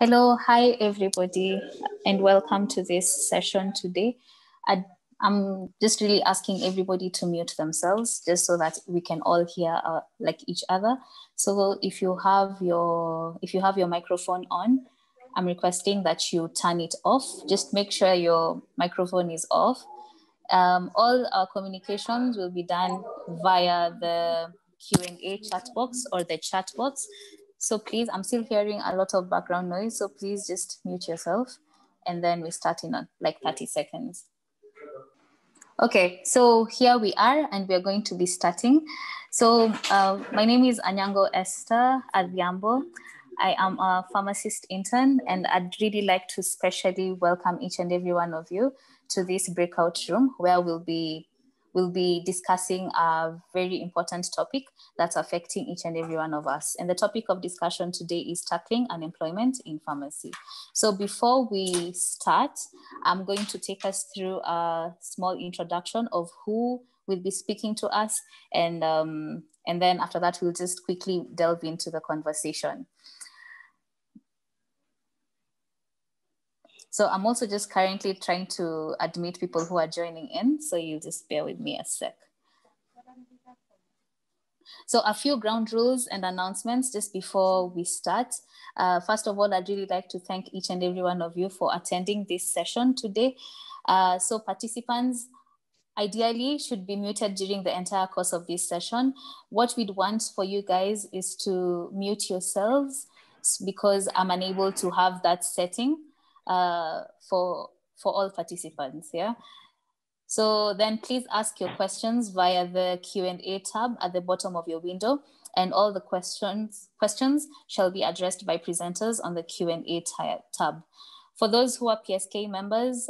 Hello, hi everybody, and welcome to this session today. I'm just really asking everybody to mute themselves just so that we can all hear like each other. So if you have your microphone on, I'm requesting that you turn it off. Just make sure your microphone is off. All our communications will be done via the Q&A chat box or the chat box. So please, I'm still hearing a lot of background noise. So please just mute yourself and then we start in like 30 seconds. Okay, so here we are and we're going to be starting. So my name is Anyango Esther Obvyambo. I am a pharmacist intern and I'd really like to specially welcome each and every one of you to this breakout room where we'll be discussing a very important topic that's affecting each and every one of us. And the topic of discussion today is tackling unemployment in pharmacy. So before we start, I'm going to take us through a small introduction of who will be speaking to us. And then after that, we'll just quickly delve into the conversation. So I'm also just currently trying to admit people who are joining in. So you just bear with me a sec. So a few ground rules and announcements just before we start. First of all, I'd really like to thank each and every one of you for attending this session today. So participants ideally should be muted during the entire course of this session. What we'd want for you guys is to mute yourselves because I'm unable to have that setting for all participants, yeah? So then please ask your questions via the Q&A tab at the bottom of your window, and all the questions shall be addressed by presenters on the Q&A tab. For those who are PSK members,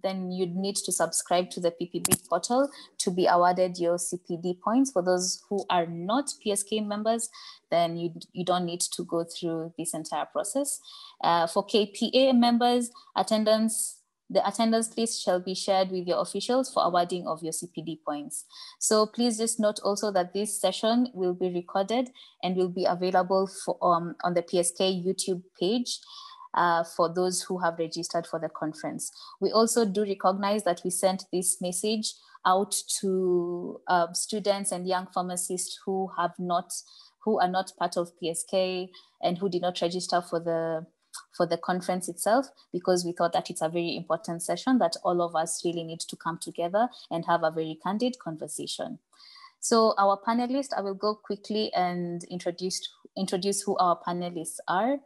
then you'd need to subscribe to the PPB portal to be awarded your CPD points. For those who are not PSK members, then you don't need to go through this entire process. For KPA members, the attendance list shall be shared with your officials for awarding of your CPD points. So please just note also that this session will be recorded and will be available for, on the PSK YouTube page for those who have registered for the conference. We also do recognize that we sent this message out to students and young pharmacists who are not part of PSK and who did not register for the conference itself, because we thought that it's a very important session that all of us really need to come together and have a very candid conversation. So our panelists, I will go quickly and introduce who our panelists are.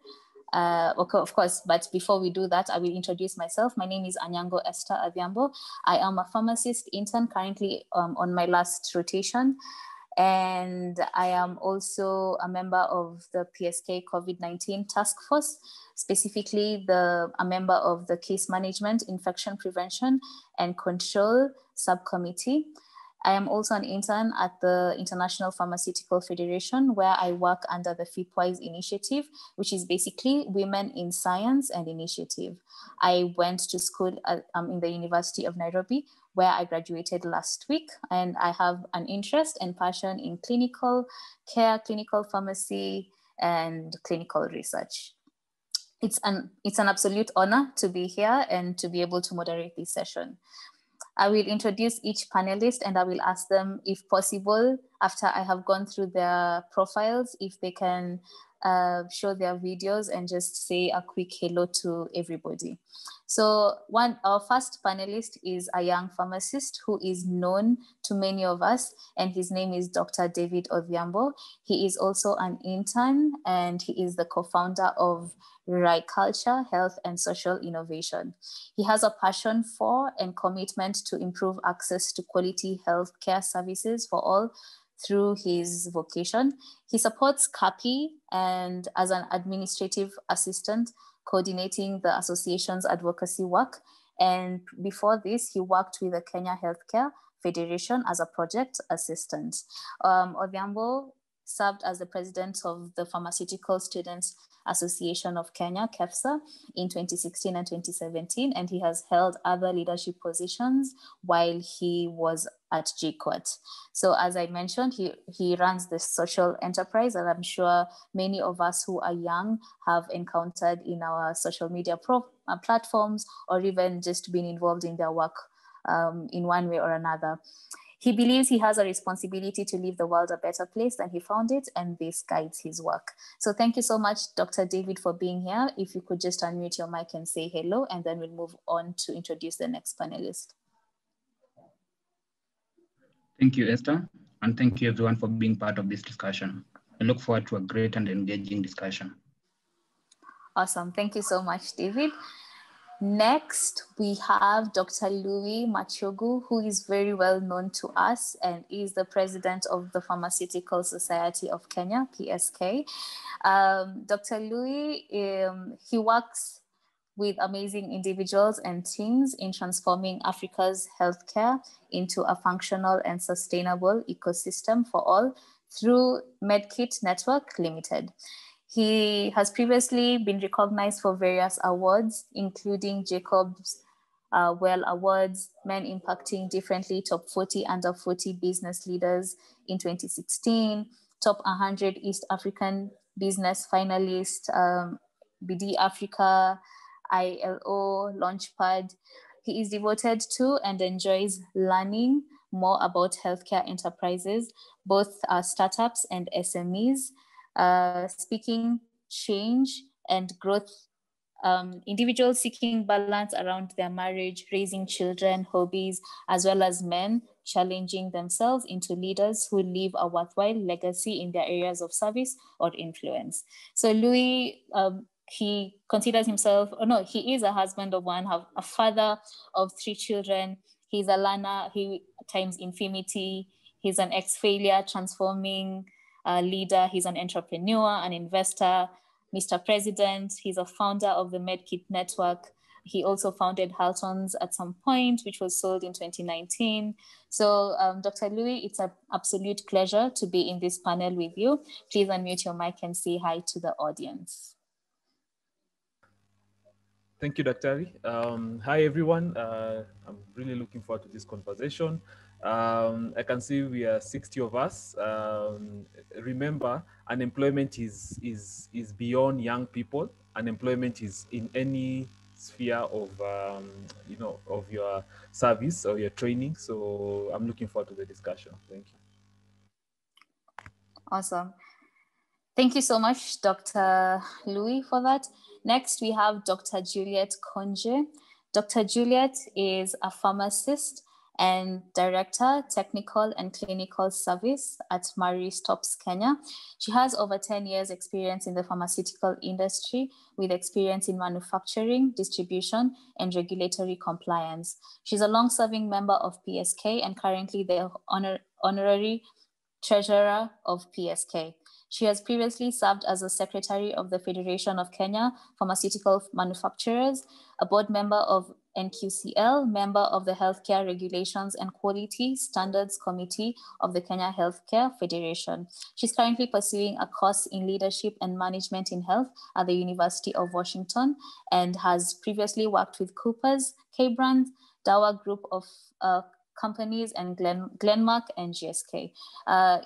Okay, of course, but before we do that, I will introduce myself. My name is Anyango Esther Obvyambo. I am a pharmacist intern currently on my last rotation. And I am also a member of the PSK COVID-19 task force, specifically a member of the case management, infection prevention and control subcommittee. I am also an intern at the International Pharmaceutical Federation, where I work under the FIPWISE initiative, which is basically Women in Science and Initiative. I went to school in the University of Nairobi, where I graduated last week, and I have an interest and passion in clinical care, clinical pharmacy, and clinical research. It's an absolute honor to be here and to be able to moderate this session. I will introduce each panelist and I will ask them, if possible, after I have gone through their profiles, if they can show their videos and just say a quick hello to everybody. So our first panelist is a young pharmacist who is known to many of us, and his name is Dr. David Obvyambo. He is also an intern and he is the co-founder of Right Culture, Health and Social Innovation. He has a passion for and commitment to improve access to quality healthcare services for all through his vocation. He supports CAPI and as an administrative assistant, coordinating the association's advocacy work. And before this, he worked with the Kenya Healthcare Federation as a project assistant. Obvyambo served as the president of the Pharmaceutical Students Association of Kenya, KEFSA, in 2016 and 2017, and he has held other leadership positions while he was at JKUAT. So as I mentioned, he runs this social enterprise that I'm sure many of us who are young have encountered in our social media platforms, or even just been involved in their work in one way or another. He believes he has a responsibility to leave the world a better place than he found it, and this guides his work. So thank you so much, Dr. David, for being here. If you could just unmute your mic and say hello, and then we'll move on to introduce the next panelist. Thank you, Esther, and thank you everyone for being part of this discussion. I look forward to a great and engaging discussion. Awesome, thank you so much, David. Next, we have Dr. Louis Machogu, who is very well known to us and is the president of the Pharmaceutical Society of Kenya, PSK. Dr. Louis, he works with amazing individuals and teams in transforming Africa's healthcare into a functional and sustainable ecosystem for all through MedKit Network Limited. He has previously been recognized for various awards, including Jacobs Well Awards, Men Impacting Differently, Top 40 Under 40 Business Leaders in 2016, Top 100 East African Business Finalist, BD Africa, ILO Launchpad. He is devoted to and enjoys learning more about healthcare enterprises, both startups and SMEs. Speaking change and growth, individuals seeking balance around their marriage, raising children, hobbies, as well as men challenging themselves into leaders who leave a worthwhile legacy in their areas of service or influence. So Louis, he considers himself, he is a husband of one, a father of 3 children. He's a learner, he times infinity. He's an ex-failure transforming leader. He's an entrepreneur, an investor, Mr. President. He's a founder of the MedKit Network. He also founded Haltons at some point, which was sold in 2019. So Dr. Louis, it's an absolute pleasure to be in this panel with you. Please unmute your mic and say hi to the audience. Thank you, Dr. Hi, everyone. I'm really looking forward to this conversation. I can see we are 60 of us. Remember, unemployment is beyond young people. Unemployment is in any sphere of of your service or your training. So I'm looking forward to the discussion. Thank you. Awesome. Thank you so much, Dr. Louis, for that. Next, we have Dr. Juliet Konje. Dr. Juliet is a pharmacist and Director, Technical and Clinical Service at Marie Stopes, Kenya. She has over 10 years experience in the pharmaceutical industry with experience in manufacturing, distribution, and regulatory compliance. She's a long-serving member of PSK and currently the honorary treasurer of PSK. She has previously served as a secretary of the Federation of Kenya Pharmaceutical Manufacturers, a board member of NQCL, member of the Healthcare Regulations and Quality Standards Committee of the Kenya Healthcare Federation. She's currently pursuing a course in leadership and management in health at the University of Washington and has previously worked with Coopers, K-Brand, Dawa Group of companies, and Glenmark and GSK.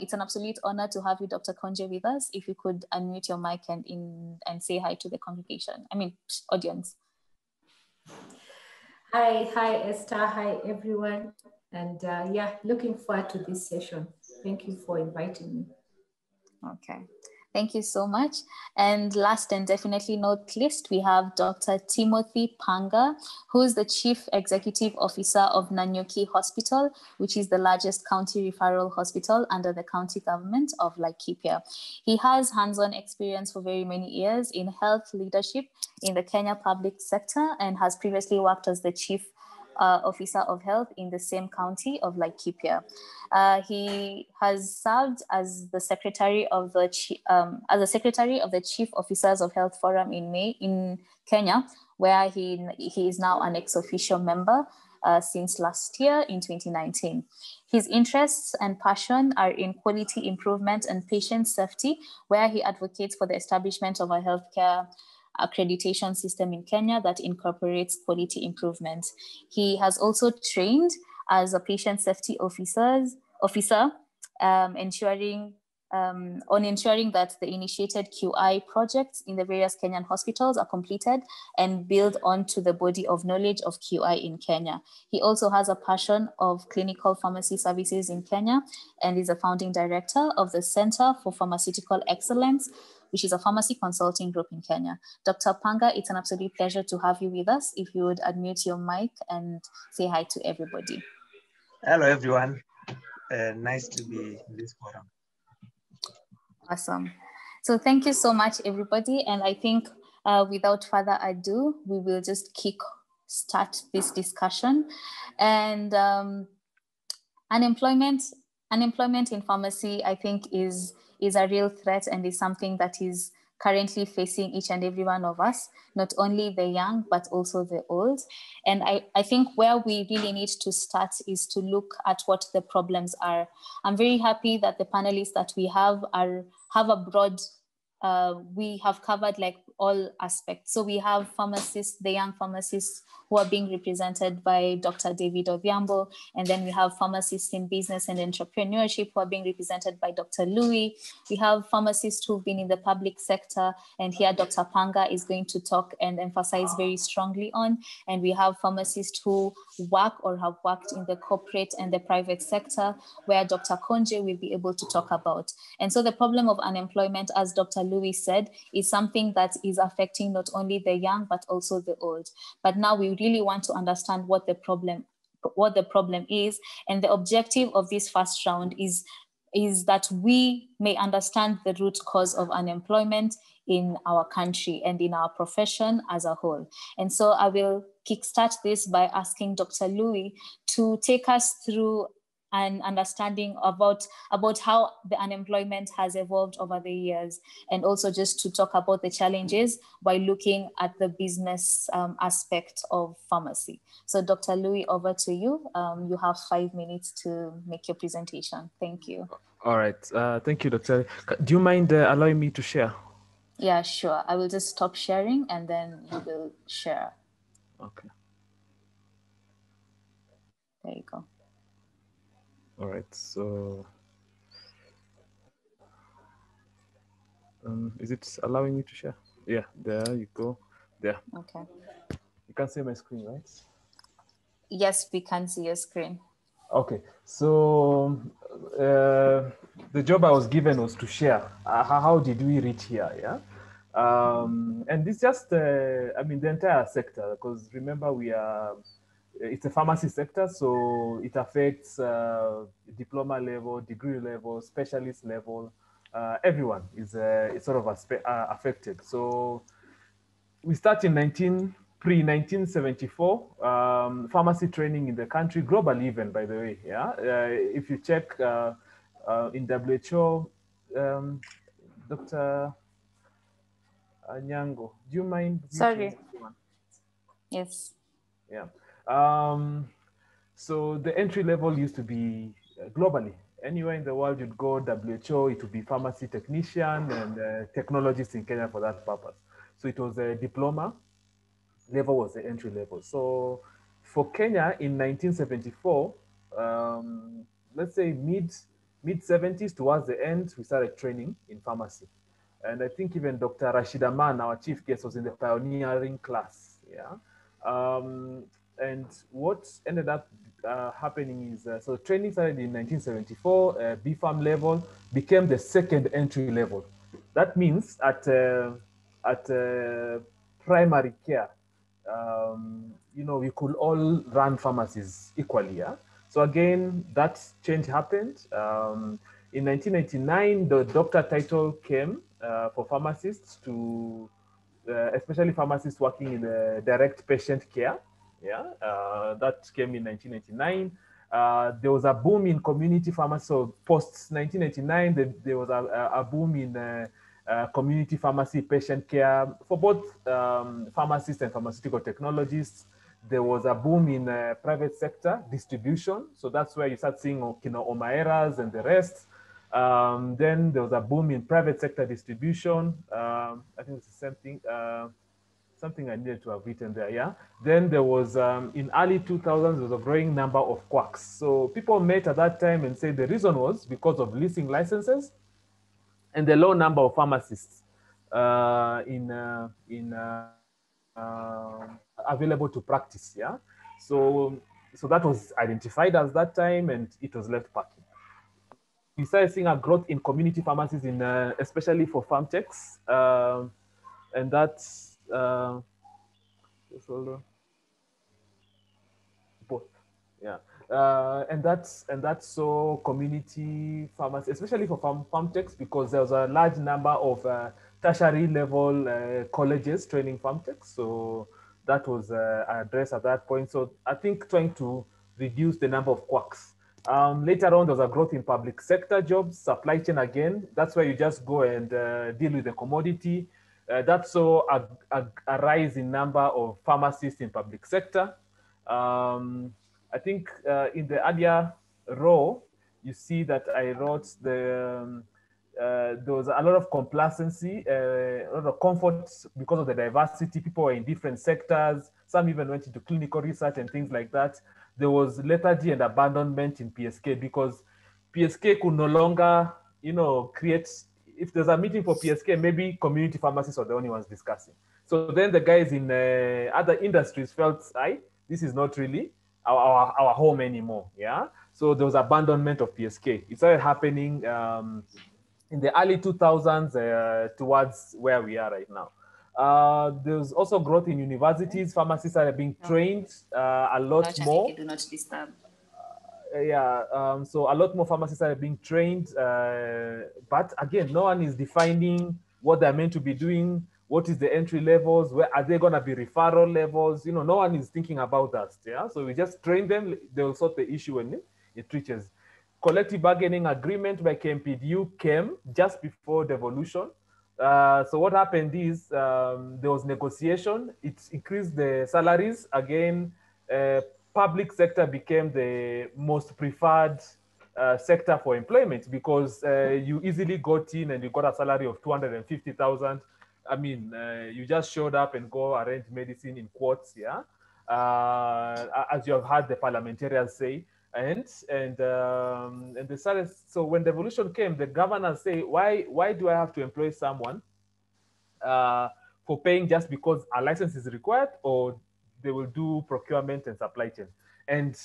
It's an absolute honor to have you, Dr. Konje, with us. If you could unmute your mic and say hi to the congregation, audience. Hi, Esther. Hi, everyone. And looking forward to this session. Thank you for inviting me. Okay. Thank you so much. And last and definitely not least, we have Dr. Timothy Panga, who is the Chief Executive Officer of Nanyuki Hospital, which is the largest county referral hospital under the county government of Laikipia. He has hands-on experience for very many years in health leadership in the Kenya public sector and has previously worked as the Chief Officer of Health in the same county of Laikipia. He has served as the secretary of the Chief Officers of Health Forum in Kenya, where he is now an ex officio member since last year in 2019. His interests and passion are in quality improvement and patient safety, where he advocates for the establishment of a healthcare accreditation system in Kenya that incorporates quality improvement. He has also trained as a patient safety officer, ensuring that the initiated QI projects in the various Kenyan hospitals are completed and build onto the body of knowledge of QI in Kenya. He also has a passion of clinical pharmacy services in Kenya and is a founding director of the Center for Pharmaceutical Excellence, which is a pharmacy consulting group in Kenya. Dr. Panga, it's an absolute pleasure to have you with us. If you would unmute your mic and say hi to everybody. Hello, everyone. Nice to be in this forum. Awesome. So thank you so much, everybody. And I think without further ado, we will just start this discussion. And unemployment in pharmacy, I think, is a real threat and is something that is currently facing each and every one of us, not only the young, but also the old. And I think where we really need to start is to look at what the problems are. I'm very happy that the panelists that we have have a broad, we have covered like all aspects. So we have pharmacists, the young pharmacists who are being represented by Dr. David Obvyambo, and then we have pharmacists in business and entrepreneurship who are being represented by Dr. Louis. We have pharmacists who've been in the public sector, and here Dr. Panga is going to talk and emphasize very strongly on. And we have pharmacists who work or have worked in the corporate and the private sector, where Dr. Konje will be able to talk about. And so the problem of unemployment, as Dr. Louis said, is something that is affecting not only the young, but also the old. But now we really want to understand what the problem is. And the objective of this first round is that we may understand the root cause of unemployment in our country and in our profession as a whole. And so I will kickstart this by asking Dr. Louis to take us through an understanding about how the unemployment has evolved over the years, and also just to talk about the challenges by looking at the business aspect of pharmacy. So Dr. Louis, over to you. You have 5 minutes to make your presentation. Thank you. All right. Thank you, Dr. Do you mind allowing me to share? Yeah, sure. I will just stop sharing and then you will share. Okay. There you go. All right, so is it allowing me to share? Yeah, there you go. There. Okay. You can see my screen, right? Yes, we can see your screen. Okay, so the job I was given was to share how did we reach here, yeah? And this just, I mean, the entire sector, because remember it's a pharmacy sector, so it affects diploma level, degree level, specialist level. Everyone is sort of affected. So we start in 1974, pharmacy training in the country, globally even, by the way. Yeah, if you check in WHO, Dr. Nyango, do you mind? Sorry. Yes. Yeah. So the entry level used to be globally. Anywhere in the world you'd go, WHO, it would be pharmacy technician and technologist in Kenya for that purpose. So it was a diploma level was the entry level. So for Kenya in 1974, let's say mid 70s towards the end, we started training in pharmacy. And I think even Dr. Rashida Man, our chief guest, was in the pioneering class. Yeah. And what ended up happening is, so training started in 1974, B-Farm level became the second entry level. That means at primary care, we could all run pharmacies equally. Yeah? So again, that change happened. In 1999, the doctor title came for pharmacists to, especially pharmacists working in the direct patient care. Yeah, that came in 1999. There was a boom in community pharmacy. So post 1999, there was a boom in community pharmacy patient care for both pharmacists and pharmaceutical technologists. There was a boom in private sector distribution. So that's where you start seeing Omaeras and the rest. Then there was a boom in private sector distribution. I think it's the same thing. Something I needed to have written there, yeah. Then there was, in early 2000s, there was a growing number of quacks. So people met at that time and said the reason was because of leasing licenses and the low number of pharmacists available to practice, yeah. So that was identified as that time, and it was left packing. We started seeing a growth in community pharmacies, especially for farm techs, and that's both, yeah. And that's so community pharmacy, especially for farm techs, because there was a large number of tertiary level colleges training farm techs. So that was addressed at that point. So I think trying to reduce the number of quacks. Later on, there was a growth in public sector jobs, supply chain again. That's where you just go and deal with the commodity. That's so a rise in number of pharmacists in public sector. I think in the earlier row, you see that I wrote there was a lot of complacency, a lot of comfort because of the diversity. People were in different sectors. Some even went into clinical research and things like that. There was lethargy and abandonment in PSK because PSK could no longer, create. If there's a meeting for PSK, maybe community pharmacists are the only ones discussing. So then the guys in other industries felt, this is not really our home anymore, yeah? So there was abandonment of PSK. It started happening in the early 2000s towards where we are right now. There's also growth in universities. Pharmacists are being trained a lot more. Do not disturb. So a lot more pharmacists are being trained, but again, no one is defining what they're meant to be doing. What is the entry levels? Where are they going to be referral levels? No one is thinking about that. Yeah, so we just train them. They'll sort the issue when it reaches. Collective bargaining agreement by KMPDU came just before devolution. So what happened is there was negotiation. It increased the salaries again. Public sector became the most preferred sector for employment because you easily got in and you got a salary of 250,000. I mean, you just showed up and go arrange medicine in quotes, yeah. As you have heard the parliamentarians say, and they started. So when devolution came, the governors say, why do I have to employ someone for paying just because a license is required, or they will do procurement and supply chain. And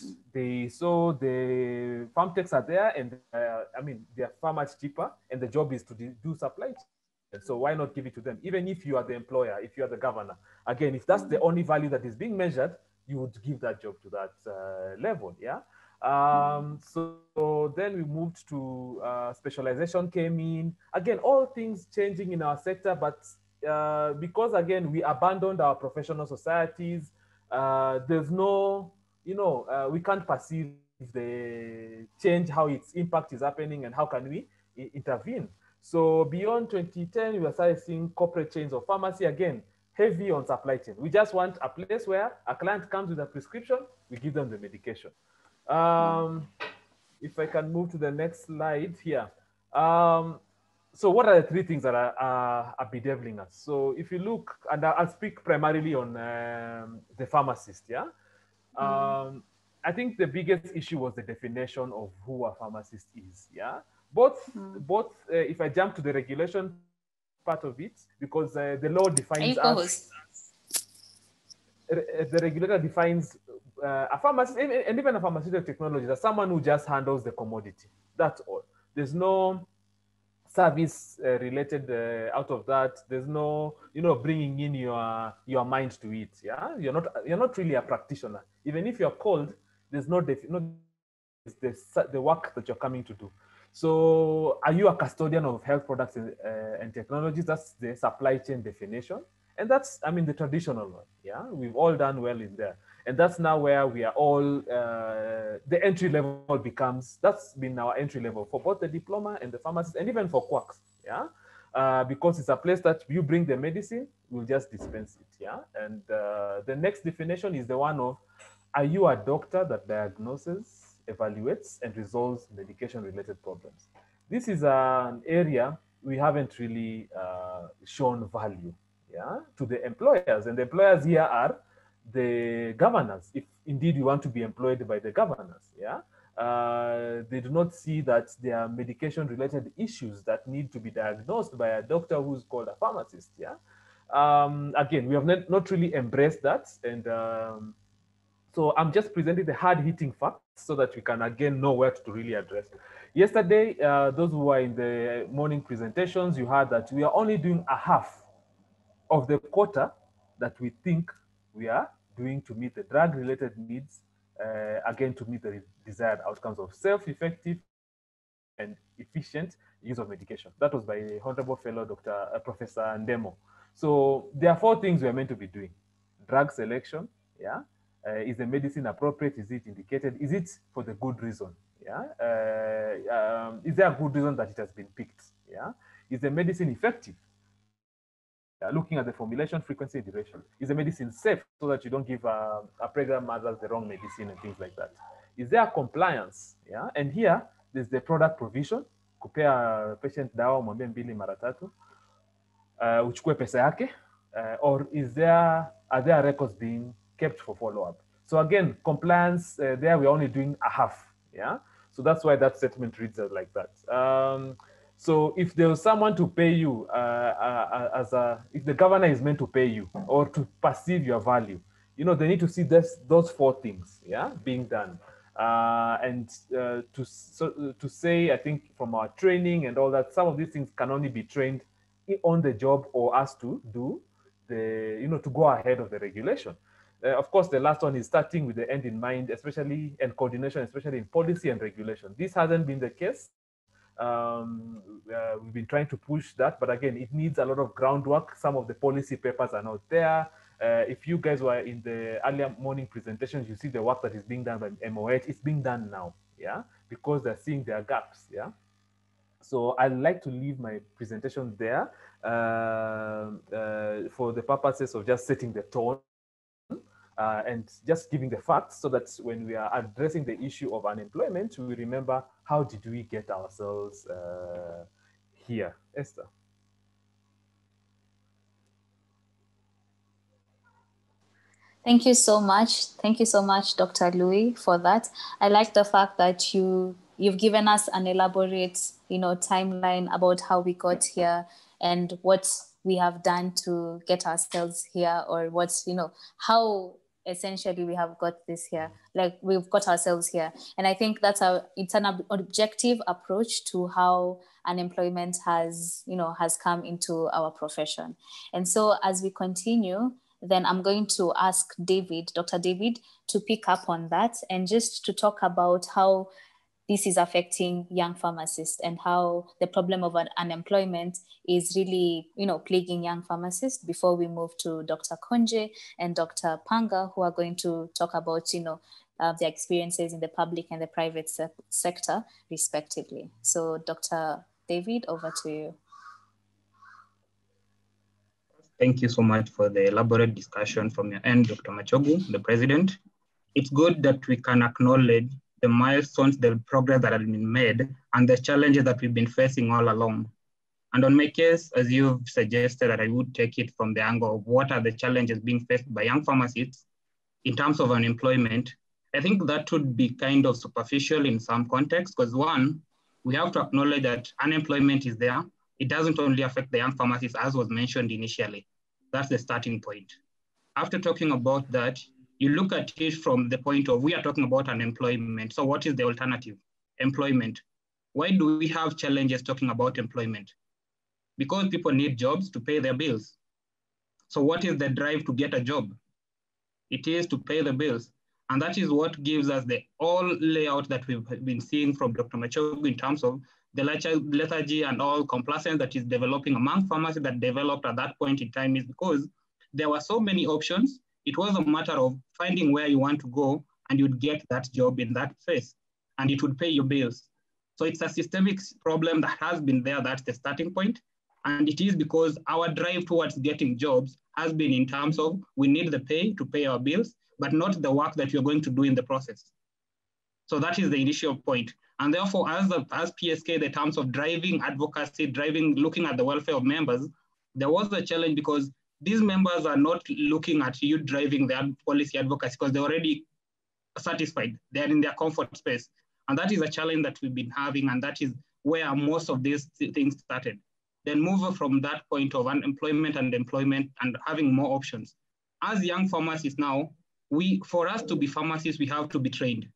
so the farm techs are there, and they are far much cheaper, and the job is to do supply chain. So why not give it to them? Even if you are the employer, if you are the governor, again, if that's the only value that is being measured, you would give that job to that level, yeah. So then we moved to specialization came in. Again, all things changing in our sector, but because again, we abandoned our professional societies, there's no, we can't perceive the change, how its impact is happening, and how can we intervene. So beyond 2010, we started seeing corporate chains of pharmacy, again, heavy on supply chain. We just want a place where a client comes with a prescription, we give them the medication. If I can move to the next slide here. So what are the three things that are bedeviling us? So if you look, and I'll speak primarily on the pharmacist, yeah? I think the biggest issue was the definition of who a pharmacist is, yeah? Both, if I jump to the regulation part of it, because the law defines us, the regulator defines a pharmacist, and even a pharmaceutical technologist, as someone who just handles the commodity. That's all. There's no service related out of that. There's no, bringing in your mind to it. Yeah, you're not really a practitioner. Even if you're called, there's no the work that you're coming to do. So, are you a custodian of health products and technologies? That's the supply chain definition, and that's, the traditional one. Yeah, we've all done well in there. And that's now where we are all, the entry level becomes, that's been our entry level for both the diploma and the pharmacist, and even for quacks, yeah? because it's a place that you bring the medicine, we'll just dispense it, yeah? And the next definition is the one of, are you a doctor that diagnoses, evaluates, and resolves medication-related problems? This is an area we haven't really shown value, yeah, to the employers. And the employers here are the governors, if indeed you want to be employed by the governors, yeah? They do not see that there are medication-related issues that need to be diagnosed by a doctor who's called a pharmacist, yeah? Again, we have not really embraced that, and so I'm just presenting the hard-hitting facts so that we can again know where to really address. Yesterday, those who were in the morning presentations, you heard that we are only doing a half of the quota that we think we are doing to meet the drug-related needs, again, to meet the desired outcomes of self-effective and efficient use of medication. That was by the Honorable Fellow Professor Ndemo. So there are 4 things we are meant to be doing. Drug selection, yeah? Is the medicine appropriate? Is it indicated? Is it for the good reason? Yeah. Is there a good reason that it has been picked? Yeah. Is the medicine effective? Looking at the formulation, frequency, duration. Is the medicine safe so that you don't give a pregnant mother the wrong medicine and things like that? Is there compliance? Yeah. And here, there's the product provision. Kupea patient dawa mwambie 2 mara 3. Uchukue pesa yake. Or are there records being kept for follow-up? So again, compliance, there we're only doing a half, yeah? So that's why that statement reads out like that. So if there was someone to pay you, if the governor is meant to pay you or to perceive your value, you know, they need to see those 4 things, yeah, being done. To say, I think from our training and all that, some of these things can only be trained on the job or us to do to go ahead of the regulation. Of course, the last one is starting with the end in mind, especially, and coordination, especially in policy and regulation. This hasn't been the case. We've been trying to push that, but again, it needs a lot of groundwork. Some of the policy papers are not there. If you guys were in the earlier morning presentations, you see the work that is being done by MOH. It's being done now, yeah, because they're seeing their gaps, yeah. So I'd like to leave my presentation there for the purposes of just setting the tone and just giving the facts so that when we are addressing the issue of unemployment, we remember how did we get ourselves here. Esther. Thank you so much. Thank you so much, Dr. Louis, for that. I like the fact that you've given us an elaborate, timeline about how we got here and what we have done to get ourselves here, or what's, how essentially we have got this here, like we've got ourselves here. And I think it's an objective approach to how unemployment has come into our profession. And so as we continue, then I'm going to ask Dr. David, to pick up on that and just to talk about how this is affecting young pharmacists and how the problem of unemployment is really, plaguing young pharmacists, before we move to Dr. Konje and Dr. Panga, who are going to talk about, their experiences in the public and the private sector, respectively. So Dr. David, over to you. Thank you so much for the elaborate discussion from your end, Dr. Machogu, the president. It's good that we can acknowledge the milestones, the progress that has been made, and the challenges that we've been facing all along. And on my case, as you've suggested, that I would take it from the angle of what are the challenges being faced by young pharmacists in terms of unemployment. I think that would be kind of superficial in some contexts, because one, we have to acknowledge that unemployment is there. It doesn't only affect the young pharmacists, as was mentioned initially. That's the starting point. After talking about that, you look at it from the point of, we are talking about unemployment. So what is the alternative? Employment. Why do we have challenges talking about employment? Because people need jobs to pay their bills. So what is the drive to get a job? It is to pay the bills. And that is what gives us the all layout that we've been seeing from Dr. Machogu in terms of the lethargy and all complacence that is developing among pharmacists that developed at that point in time, is because there were so many options. It was a matter of finding where you want to go, and you'd get that job in that phase, and it would pay your bills. So it's a systemic problem that has been there. That's the starting point. And it is because our drive towards getting jobs has been in terms of we need the pay to pay our bills, but not the work that you're going to do in the process. So that is the initial point. And therefore, as PSK, the terms of driving advocacy, looking at the welfare of members, there was a challenge because these members are not looking at you driving their policy advocacy because they're already satisfied. They're in their comfort space. And that is a challenge that we've been having, and that is where most of these things started. Then move from that point of unemployment and employment and having more options. As young pharmacists now, for us to be pharmacists, we have to be trained.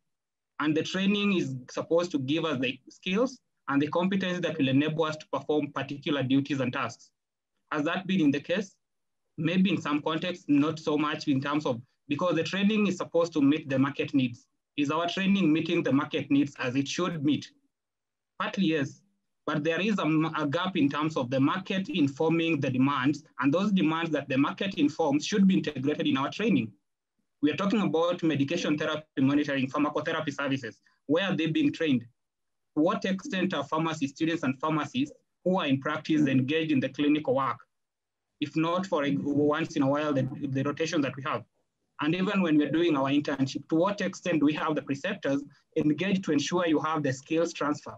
And the training is supposed to give us the skills and the competence that will enable us to perform particular duties and tasks. Has that been in the case? Maybe in some contexts, not so much in terms of, because the training is supposed to meet the market needs. Is our training meeting the market needs as it should meet? Partly yes, but there is a gap in terms of the market informing the demands, and those demands that the market informs should be integrated in our training. We are talking about medication therapy monitoring, pharmacotherapy services. Where are they being trained? To what extent are pharmacy students and pharmacists who are in practice engaged in the clinical work? If not for once in a while, the rotation that we have. And even when we're doing our internship, to what extent do we have the preceptors engaged to ensure you have the skills transfer?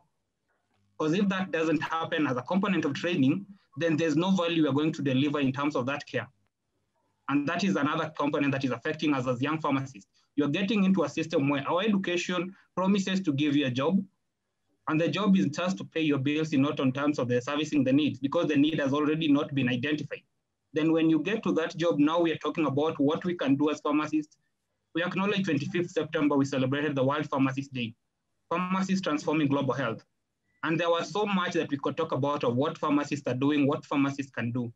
Because if that doesn't happen as a component of training, then there's no value we're going to deliver in terms of that care. And that is another component that is affecting us as young pharmacists. You're getting into a system where our education promises to give you a job, and the job is just to pay your bills, not on terms of the servicing the needs, because the need has already not been identified. Then when you get to that job, now we are talking about what we can do as pharmacists. We acknowledge 25th September, we celebrated the World Pharmacist Day. Pharmacists transforming global health. And there was so much that we could talk about of what pharmacists are doing, what pharmacists can do.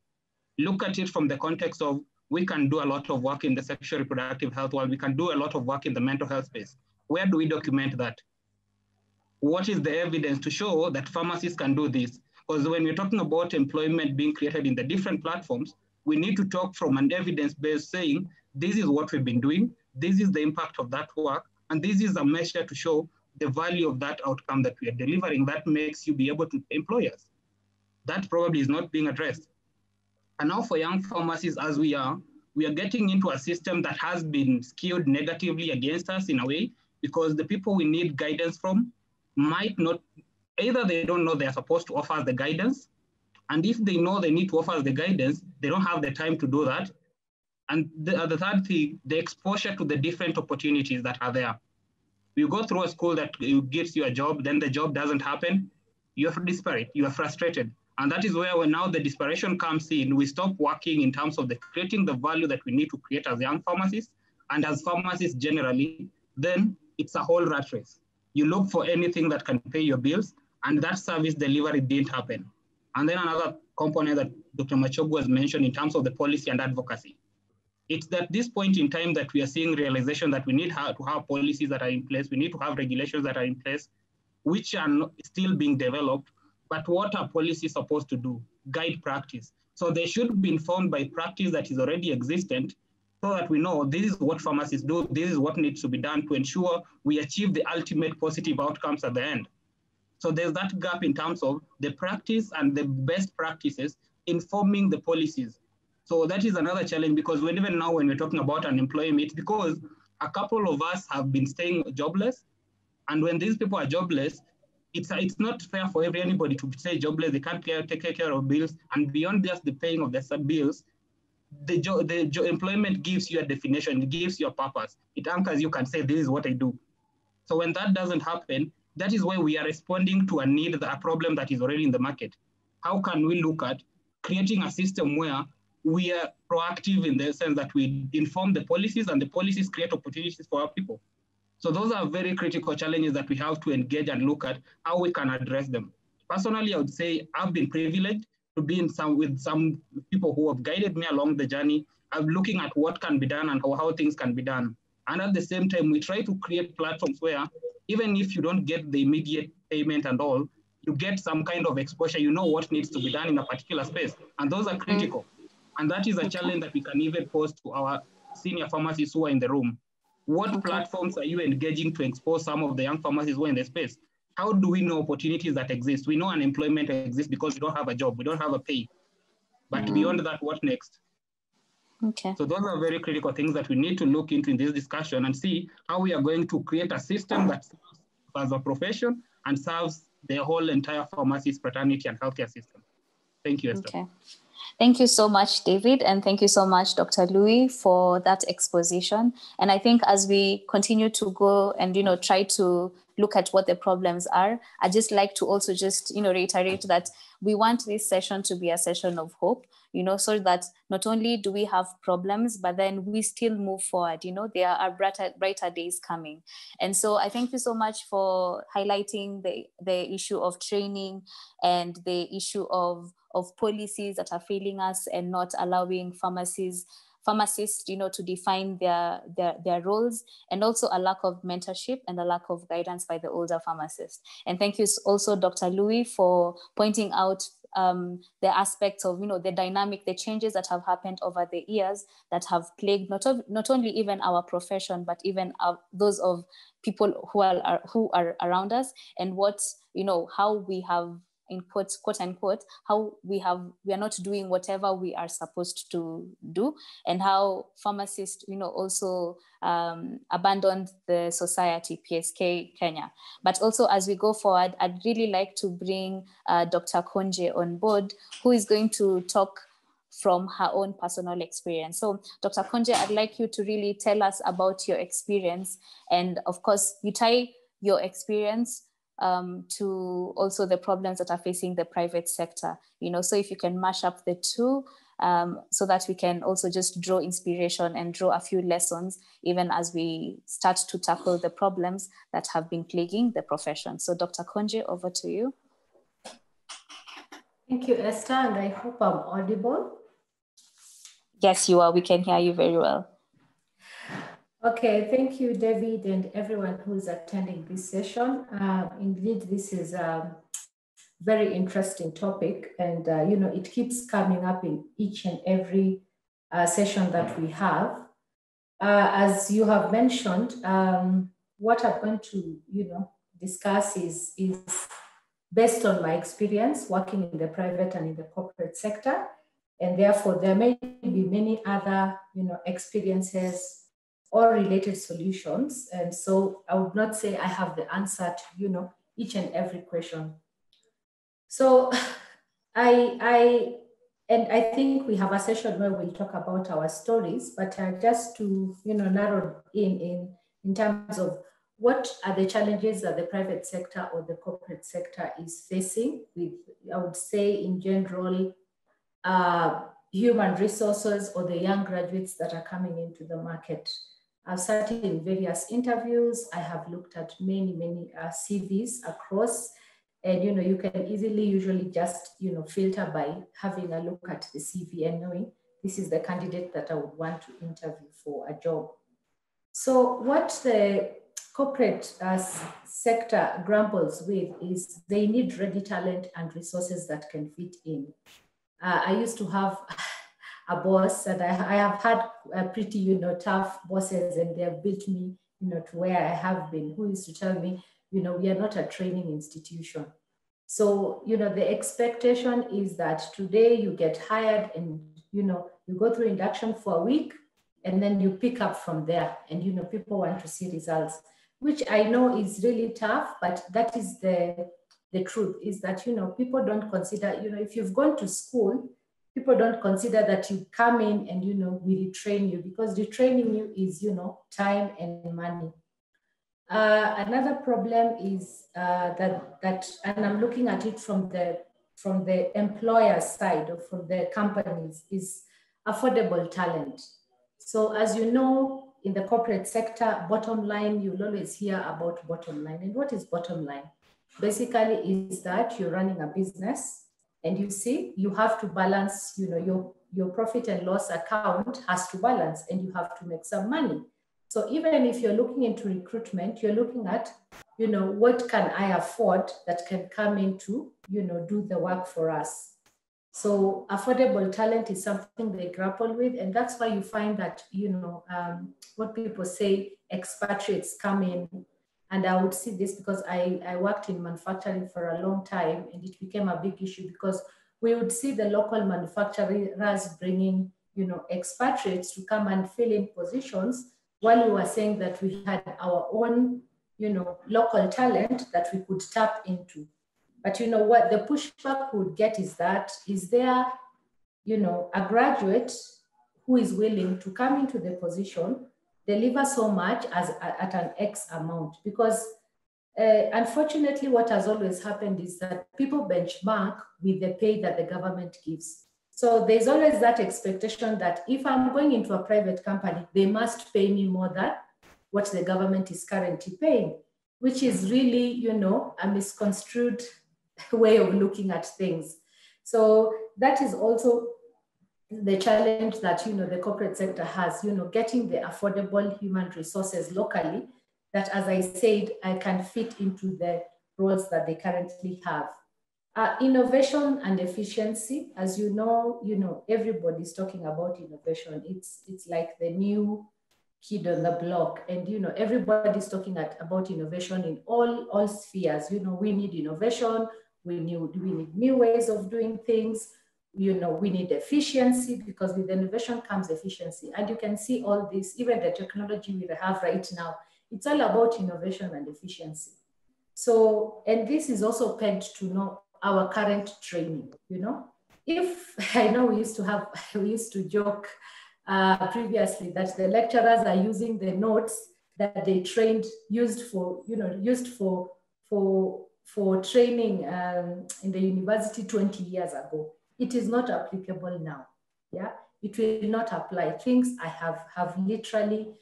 Look at it from the context of we can do a lot of work in the sexual reproductive health world. We can do a lot of work in the mental health space. Where do we document that? What is the evidence to show that pharmacists can do this? Because when we're talking about employment being created in the different platforms, we need to talk from an evidence base saying, this is what we've been doing, this is the impact of that work, and this is a measure to show the value of that outcome that we are delivering that makes you be able to employ us. That probably is not being addressed. And now for young pharmacists as we are getting into a system that has been skewed negatively against us in a way, because the people we need guidance from might not, either they don't know they're supposed to offer us the guidance, and if they know they need to offer us the guidance, they don't have the time to do that. And the third thing, the exposure to the different opportunities that are there. You go through a school that gives you a job, then the job doesn't happen, you're disparate, you are frustrated. And that is where when now the desperation comes in, we stop working in terms of creating the value that we need to create as young pharmacists and as pharmacists generally, then it's a whole rat race. You look for anything that can pay your bills, and that service delivery didn't happen. And then another component that Dr. Machogu has mentioned in terms of the policy and advocacy. It's at this point in time that we are seeing realization that we need to have policies that are in place, we need to have regulations that are in place, which are still being developed. But what are policies supposed to do? Guide practice. So they should be informed by practice that is already existent so that we know this is what pharmacists do, this is what needs to be done to ensure we achieve the ultimate positive outcomes at the end. So there's that gap in terms of the practice and the best practices informing the policies. So that is another challenge because even now when we're talking about unemployment, it's because a couple of us have been staying jobless. And when these people are jobless, it's not fair for anybody to stay jobless. They can't take care of bills. And beyond just the paying of the bills, the employment gives you a definition. It gives you a purpose. It anchors you can say, this is what I do. So when that doesn't happen, that is why we are responding to a need, a problem that is already in the market. How can we look at creating a system where we are proactive in the sense that we inform the policies and the policies create opportunities for our people? So those are very critical challenges that we have to engage and look at how we can address them. Personally, I would say I've been privileged to be with some people who have guided me along the journey. I'm looking at what can be done and how things can be done. And at the same time, we try to create platforms where even if you don't get the immediate payment and all, you get some kind of exposure, you know what needs to be done in a particular space. And those are critical. And that is a challenge that we can even pose to our senior pharmacists who are in the room. What platforms are you engaging to expose some of the young pharmacists who are in the space? how do we know opportunities that exist? We know unemployment exists because we don't have a job, we don't have a pay. But beyond that, what next? Okay. So those are very critical things that we need to look into in this discussion and see how we are going to create a system that serves as a profession and serves the whole entire pharmacist, fraternity, and healthcare system. Thank you, Esther. Okay. Thank you so much, David, and thank you so much, Dr. Louis, for that exposition. And I think as we continue to go and, try to look at what the problems are, I'd just like to also just, reiterate that we want this session to be a session of hope, so that not only do we have problems, but then we still move forward. There are brighter days coming. And so I thank you so much for highlighting the issue of training and the issue of policies that are failing us and not allowing pharmacists, to define their roles, and also a lack of mentorship and a lack of guidance by the older pharmacists. And thank you also, Dr. Louis, for pointing out the aspects of, the changes that have happened over the years that have plagued not only even our profession, but even those of people who are around us, and how we have, in quote unquote, how we are not doing whatever we are supposed to do, and how pharmacists, also abandoned the society, PSK Kenya. But also, as we go forward, I'd really like to bring Dr. Konje on board, who is going to talk from her own personal experience. So Dr. Konje, I'd like you to really tell us about your experience, and of course, you tie your experience to also the problems that are facing the private sector, so if you can mash up the two, so that we can also just draw inspiration and draw a few lessons, even as we start to tackle the problems that have been plaguing the profession. So Dr. Konje, over to you. Thank you, Esther, and I hope I'm audible. Yes, you are. We can hear you very well. Okay, thank you, David, and everyone who's attending this session. Indeed, this is a very interesting topic, and it keeps coming up in each and every session that we have. As you have mentioned, what I'm going to discuss is based on my experience working in the private and in the corporate sector, and therefore there may be many other experiences or related solutions. And so I would not say I have the answer to, each and every question. So I think we have a session where we'll talk about our stories, but just to, narrow in terms of what are the challenges that the private sector or the corporate sector is facing with, I would say in general, human resources or the young graduates that are coming into the market. I've sat in various interviews. I have looked at many CVs across, and you can usually just filter by having a look at the CV and knowing this is the candidate that I would want to interview for a job. So what the corporate sector grapples with is they need ready talent and resources that can fit in. I used to have a boss, and I have had pretty, tough bosses, and they have built me, to where I have been, who used to tell me, we are not a training institution. So, the expectation is that today you get hired and, you go through induction for a week, and then you pick up from there, and, people want to see results, which I know is really tough, but that is the truth, is that, people don't consider, if you've gone to school, people don't consider that you come in and, we retrain you, because retraining you is, time and money. Another problem is that, and I'm looking at it from the employer side or from the companies, is affordable talent. So as you know, in the corporate sector, bottom line, you'll always hear about bottom line. And what is bottom line? Basically is that you're running a business, and you have to balance, your profit and loss account has to balance, and you have to make some money. So even if you're looking into recruitment, you're looking at, what can I afford that can come into, do the work for us. So affordable talent is something they grapple with. And that's why you find that, what people say, expatriates come in And I would see this because I worked in manufacturing for a long time, and it became a big issue because we would see the local manufacturers bringing, expatriates to come and fill in positions while we were saying that we had our own, local talent that we could tap into. But what the pushback we would get is that, is there, a graduate who is willing to come into the position, deliver so much as at an X amount? Because unfortunately, what has always happened is that people benchmark with the pay that the government gives. So there's always that expectation that if I'm going into a private company, they must pay me more than what the government is currently paying, which is really, a misconstrued way of looking at things. So that is also the challenge that, the corporate sector has, getting the affordable human resources locally that, as I said, I can fit into the roles that they currently have. Innovation and efficiency, as you know, everybody's talking about innovation. It's like the new kid on the block, and everybody's talking about innovation in all spheres. We need innovation. We need new ways of doing things. We need efficiency, because with innovation comes efficiency. And you can see all this, even the technology we have right now, it's all about innovation and efficiency. So, and this is also pegged to our current training. If I know we used to joke previously that the lecturers are using the notes that they used for training in the university 20 years ago. It is not applicable now. Yeah, it will not apply. Things have literally,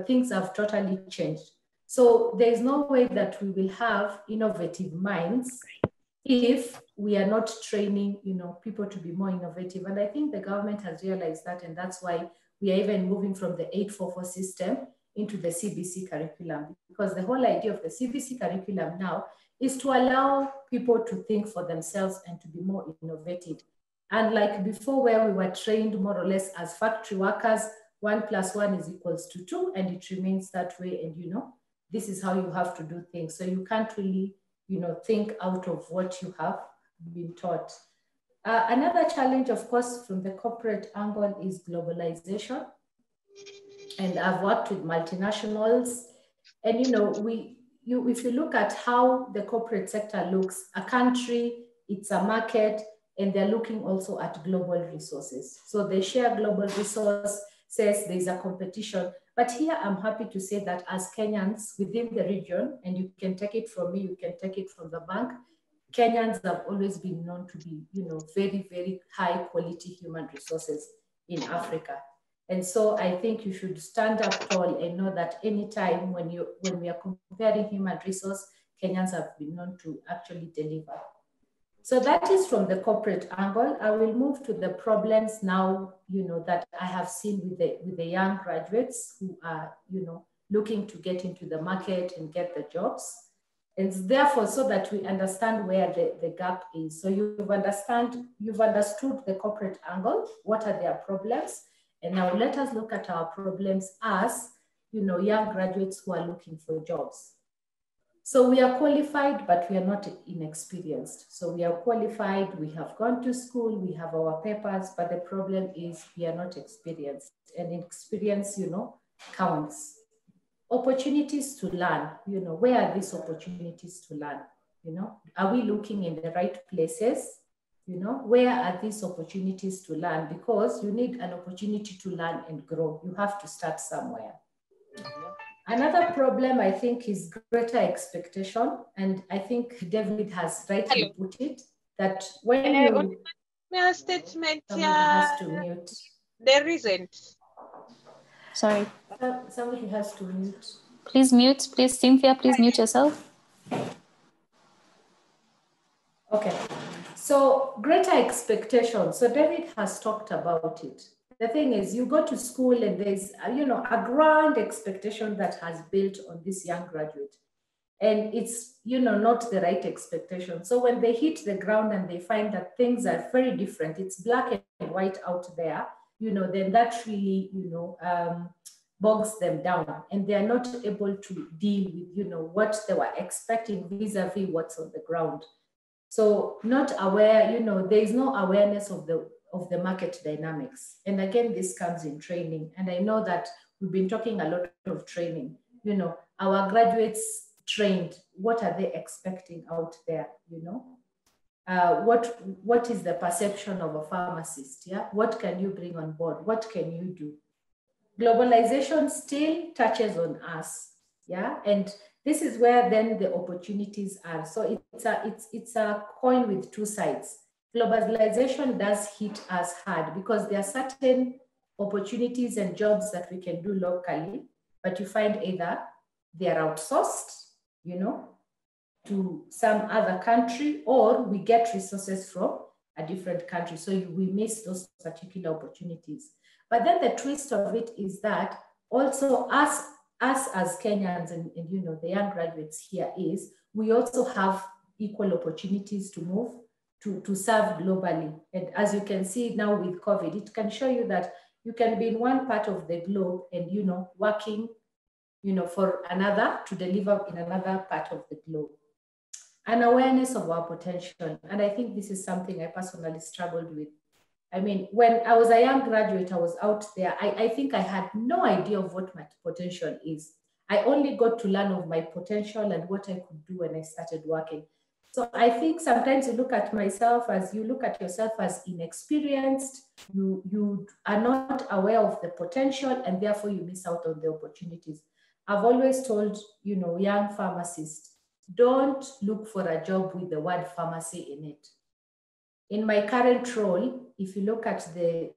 things have totally changed. So there's no way that we will have innovative minds if we are not training, people to be more innovative. And I think the government has realized that, and that's why we are even moving from the 844 system into the CBC curriculum, because the whole idea of the CBC curriculum now is to allow people to think for themselves and to be more innovative. And like before, where we were trained more or less as factory workers, 1 + 1 = 2, and it remains that way. And this is how you have to do things. So you can't really, think out of what you have been taught. Another challenge, of course, from the corporate angle is globalization. And I've worked with multinationals, and if you look at how the corporate sector looks, a country, it's a market, and they're looking also at global resources. So they share global resources, there's a competition. But here I'm happy to say that as Kenyans within the region, and you can take it from me, you can take it from the bank, Kenyans have always been known to be, very, very high quality human resources in Africa. And so I think you should stand up tall and know that anytime when we are comparing human resource, Kenyans have been known to actually deliver. So that is from the corporate angle. I will move to the problems now, that I have seen with the young graduates who are, looking to get into the market and get the jobs. And therefore, so that we understand where the gap is. So you've understood the corporate angle, what are their problems? And now let us look at our problems as, young graduates who are looking for jobs. So we are qualified, but we are not inexperienced. So we are qualified, we have gone to school, we have our papers, but the problem is we are not experienced. And experience, counts. Opportunities to learn, where are these opportunities to learn? Are we looking in the right places? Where are these opportunities to learn? Because you need an opportunity to learn and grow. You have to start somewhere. Another problem, I think, is greater expectation. And I think David has rightly put it, that when you... statement, has to mute. There isn't. Sorry. Somebody has to mute. Please mute, please, Cynthia, please mute yourself. Okay. So greater expectation. So David has talked about it. The thing is, you go to school and there's, a grand expectation that has built on this young graduate. And it's, not the right expectation. So when they hit the ground and they find that things are very different, it's black and white out there, then that really, bogs them down, and they are not able to deal with, what they were expecting vis-a-vis what's on the ground. So not aware, there is no awareness of the market dynamics. And again, this comes in training. And I know that we've been talking a lot of training. Our graduates trained, what are they expecting out there? What is the perception of a pharmacist? Yeah, what can you bring on board? What can you do? Globalization still touches on us. Yeah, and this is where then the opportunities are. So it's a coin with two sides. Globalization does hit us hard because there are certain opportunities and jobs that we can do locally, but you find either they are outsourced, to some other country, or we get resources from a different country. So we miss those particular opportunities. But then the twist of it is that also us as Kenyans and the young graduates here is we also have equal opportunities to move to serve globally. And as you can see now with COVID, it can show you that you can be in one part of the globe and working for another to deliver in another part of the globe. An awareness of our potential. And I think this is something I personally struggled with. I mean, when I was a young graduate, I was out there. I think I had no idea of what my potential is. I only got to learn of my potential and what I could do when I started working. So I think sometimes you look at yourself as inexperienced, you are not aware of the potential, and therefore you miss out on the opportunities. I've always told, young pharmacists, don't look for a job with the word pharmacy in it. In my current role, if you look at the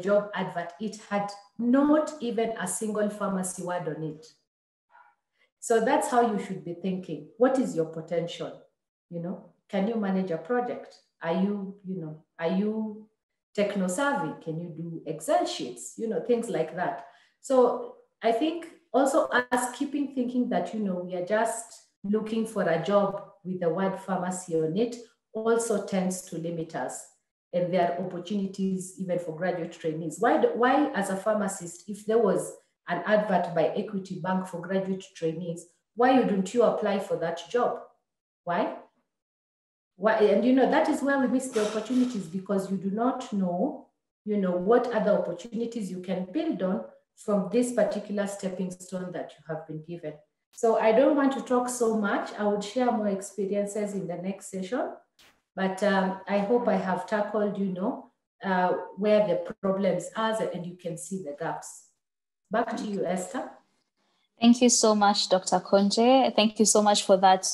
job advert, it had not even a single pharmacy word on it. So that's how you should be thinking. What is your potential? Can you manage a project? Are you techno-savvy? Can you do Excel sheets? Things like that. So I think also us keeping thinking that, we are just looking for a job with the word pharmacy on it also tends to limit us. And there are opportunities even for graduate trainees. Why as a pharmacist, if there was an advert by Equity Bank for graduate trainees, why wouldn't you apply for that job? Why? And that is where we miss the opportunities, because you do not know, what other opportunities you can build on from this particular stepping stone that you have been given. So I don't want to talk so much. I would share more experiences in the next session, but I hope I have tackled, where the problems are and you can see the gaps. Back to you, Esther. Thank you so much, Dr. Konje. Thank you so much for that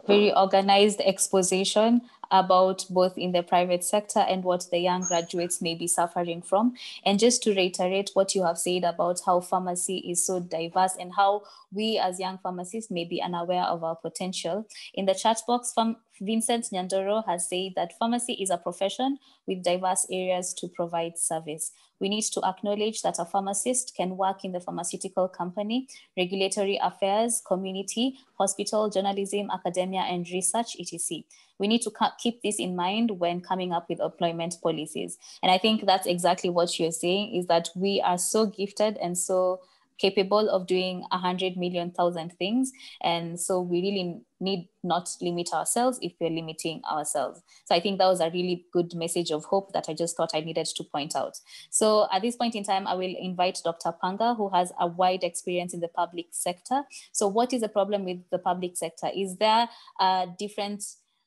very organized exposition about both in the private sector and what the young graduates may be suffering from. And just to reiterate what you have said about how pharmacy is so diverse and how we as young pharmacists may be unaware of our potential. In the chat box, Vincent Nyandoro has said that pharmacy is a profession with diverse areas to provide service. We need to acknowledge that a pharmacist can work in the pharmaceutical company, regulatory affairs, community, hospital, journalism, academia, and research, etc. We need to keep this in mind when coming up with employment policies. And I think that's exactly what you're saying, is that we are so gifted and so capable of doing 100,000,000 things. And so we really need not limit ourselves if we're limiting ourselves. So I think that was a really good message of hope that I just thought I needed to point out. So at this point in time, I will invite Dr. Panga, who has a wide experience in the public sector. So what is the problem with the public sector? Is there a different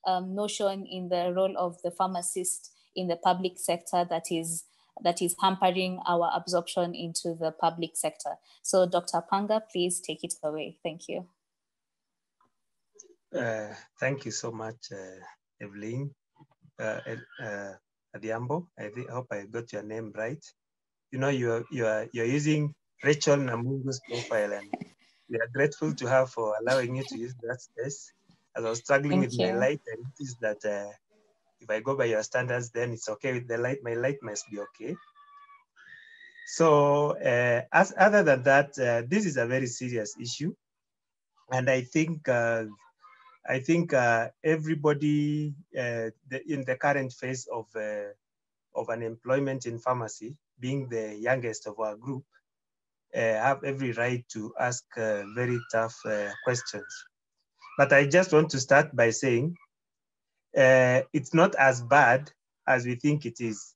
notion in the role of the pharmacist in the public sector that is hampering our absorption into the public sector? So Dr. Panga, please take it away. Thank you. Thank you so much, Evelyn. Obvyambo, I hope I got your name right. You're using Rachel Namungu's profile, and we are grateful to her for allowing you to use that space. As I was struggling with my light, I noticed that if I go by your standards, then it's okay with the light. My light must be okay. So as other than that, this is a very serious issue. And I think everybody in the current phase of unemployment in pharmacy, being the youngest of our group, have every right to ask very tough questions. But I just want to start by saying it's not as bad as we think it is.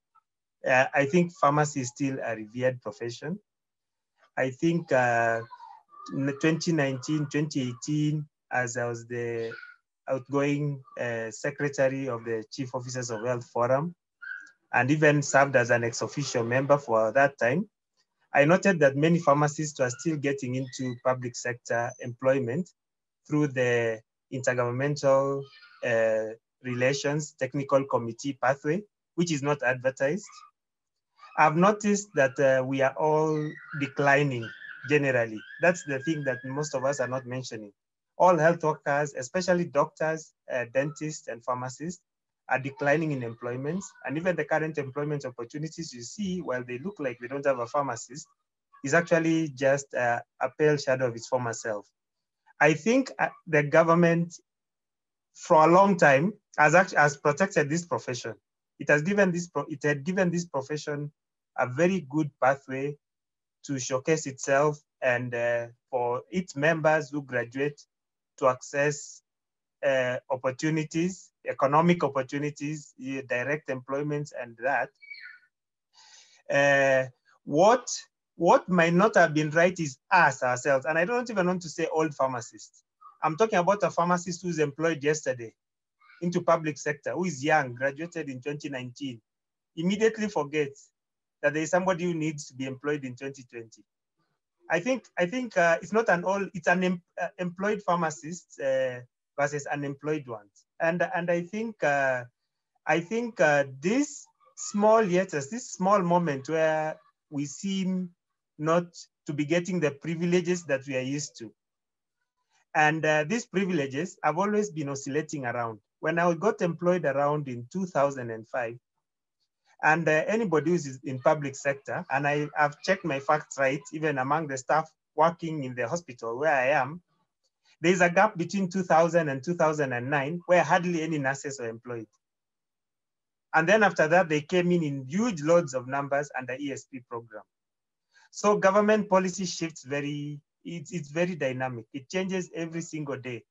I think pharmacy is still a revered profession. I think 2019, 2018, as I was the outgoing secretary of the Chief Officers of Health Forum, and even served as an ex-officio member for that time, I noted that many pharmacists were still getting into public sector employment through the Intergovernmental Relations Technical Committee pathway, which is not advertised. I've noticed that we are all declining generally. That's the thing that most of us are not mentioning. All health workers, especially doctors, dentists, and pharmacists, are declining in employment. And even the current employment opportunities you see, while they look like they don't have a pharmacist, is actually just a pale shadow of its former self. I think the government, for a long time, has protected this profession. It had given this profession a very good pathway to showcase itself and for its members who graduate to access opportunities, economic opportunities, direct employment, and that. What might not have been right is us ourselves, and I don't even want to say old pharmacists. I'm talking about a pharmacist who's employed yesterday into public sector, who is young, graduated in 2019, immediately forgets that there is somebody who needs to be employed in 2020. I think it's not it's an employed pharmacist versus unemployed ones, and I think this small hiatus, this small moment where we seem not to be getting the privileges that we are used to, and these privileges have always been oscillating around. When I got employed around in 2005. And anybody who's in public sector, and I've checked my facts right, even among the staff working in the hospital where I am, there's a gap between 2000 and 2009 where hardly any nurses were employed. And then after that, they came in huge loads of numbers under ESP program. So government policy shifts it's very dynamic. It changes every single day.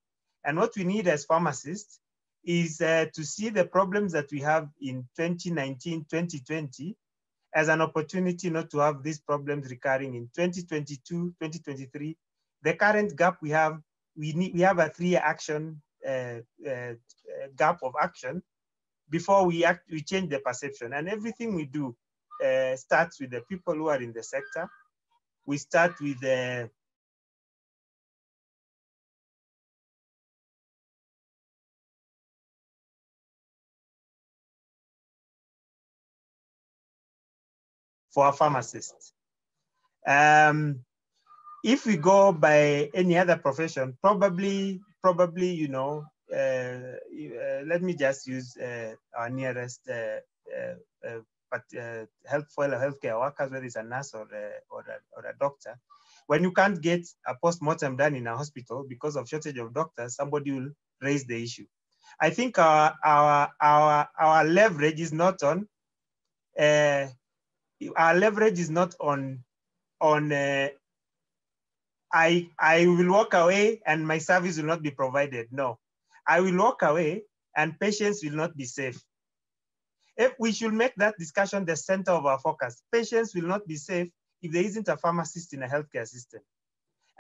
And what we need as pharmacists is to see the problems that we have in 2019, 2020 as an opportunity not to have these problems recurring in 2022, 2023. The current gap we have a 3-year action gap of action before we change the perception. And everything we do starts with the people who are in the sector. We start with for a pharmacist. If we go by any other profession, probably, you know, let me just use our nearest healthcare workers, whether it's a nurse or a doctor. When you can't get a post-mortem done in a hospital because of shortage of doctors, somebody will raise the issue. I think our leverage is not on. Our leverage is not on I will walk away and my service will not be provided. No, I will walk away and patients will not be safe. If we should make that discussion the center of our focus, patients will not be safe if there isn't a pharmacist in a healthcare system.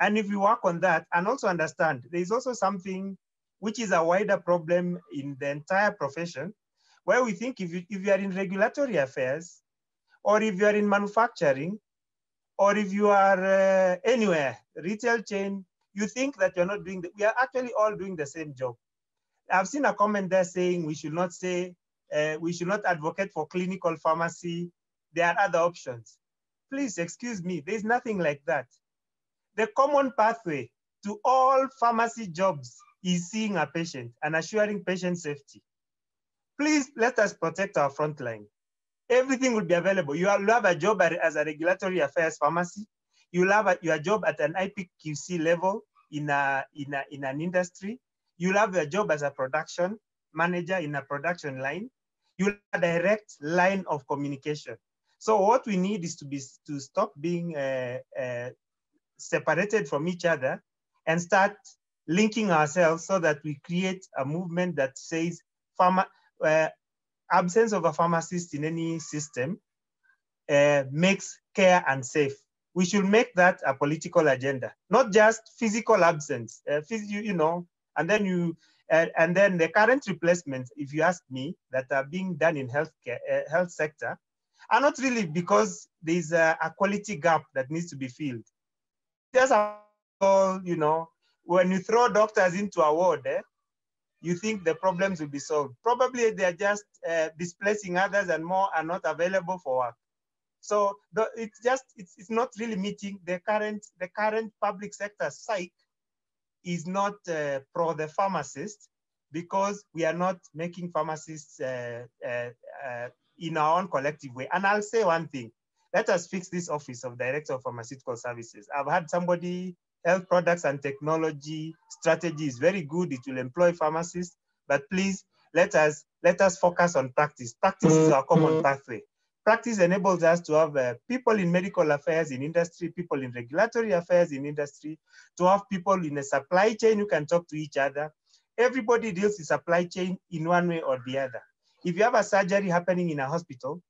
And if we work on that and also understand, there is also something which is a wider problem in the entire profession, where we think if you are in regulatory affairs, or if you are in manufacturing, or if you are anywhere, retail chain, you think that you're not doing we are actually all doing the same job. I've seen a comment there saying we should not advocate for clinical pharmacy. There are other options. Please excuse me, there's nothing like that. The common pathway to all pharmacy jobs is seeing a patient and assuring patient safety. Please let us protect our frontline. Everything will be available. You have a job as a regulatory affairs pharmacy. You'll have your job at an IPQC level in an industry. You'll have a job as a production manager in a production line. You'll have a direct line of communication. So what we need is to stop being separated from each other and start linking ourselves so that we create a movement that says absence of a pharmacist in any system makes care unsafe. We should make that a political agenda, not just physical absence, you know, and then the current replacements, if you ask me, that are being done in healthcare, health sector, are not really because there's a quality gap that needs to be filled. It's just you know, when you throw doctors into a ward, you think the problems will be solved. Probably they're just displacing others and more are not available for work. So it's not really meeting the current public sector psyche is not pro the pharmacist, because we are not making pharmacists in our own collective way. And I'll say one thing, let us fix this office of Director of Pharmaceutical Services. I've had somebody, health products and technology strategy is very good. It will employ pharmacists, but please let us focus on practice. Practice is our common pathway. Practice enables us to have people in medical affairs in industry, people in regulatory affairs in industry, to have people in a supply chain who can talk to each other. Everybody deals with supply chain in one way or the other. If you have a surgery happening in a hospital,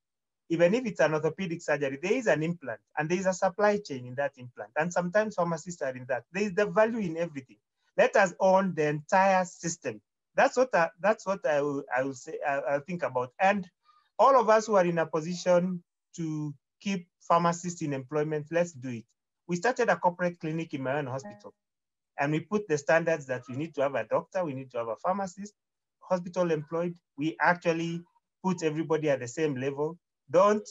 even if it's an orthopedic surgery, there is an implant and there is a supply chain in that implant. And sometimes pharmacists are in that. There is the value in everything. Let us own the entire system. That's what I will say, I'll think about. And all of us who are in a position to keep pharmacists in employment, let's do it. We started a corporate clinic in my own hospital, and we put the standards that we need to have a doctor, we need to have a pharmacist, hospital employed. We actually put everybody at the same level. Don't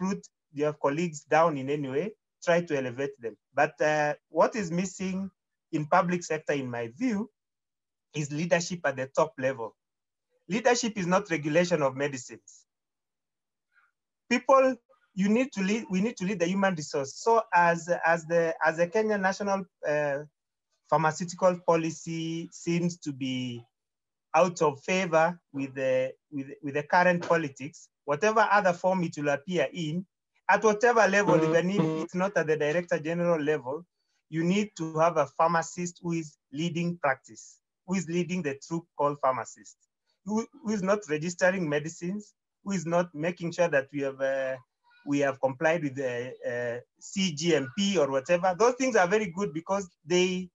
put your colleagues down in any way, try to elevate them. But what is missing in public sector, in my view, is leadership at the top level. Leadership is not regulation of medicines. People, we need to lead the human resource. So as the Kenya national pharmaceutical policy seems to be out of favor with the current politics, whatever other form it will appear in, at whatever level, even if it's not at the director general level, you need to have a pharmacist who is leading practice, who is leading the troop called pharmacist, who is not registering medicines, who is not making sure that we have complied with the CGMP or whatever. Those things are very good because they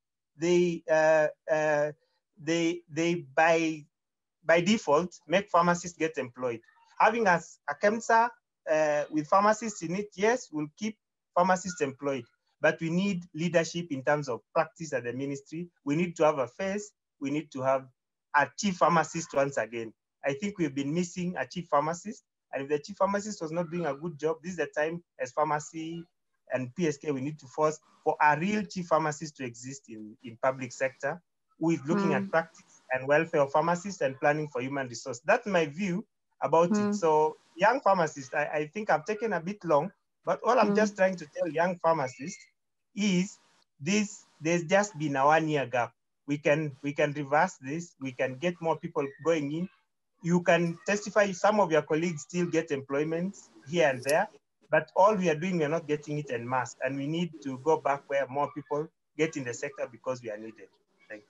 by default make pharmacists get employed. Having a KEMSA with pharmacists in it, yes, will keep pharmacists employed, but we need leadership in terms of practice at the ministry. We need to have a face. We need to have a chief pharmacist once again. I think we've been missing a chief pharmacist, and if the chief pharmacist was not doing a good job, this is the time as pharmacy and PSK, we need to force for a real chief pharmacist to exist in public sector, who is looking at practice and welfare of pharmacists and planning for human resource. That's my view about it. So young pharmacists, I think I've taken a bit long, but all I'm just trying to tell young pharmacists is there's just been a 1 year gap. We can reverse this. We can get more people going in. You can testify some of your colleagues still get employment here and there, but all we are doing, we're not getting it en masse, and we need to go back where more people get in the sector because we are needed. Thanks.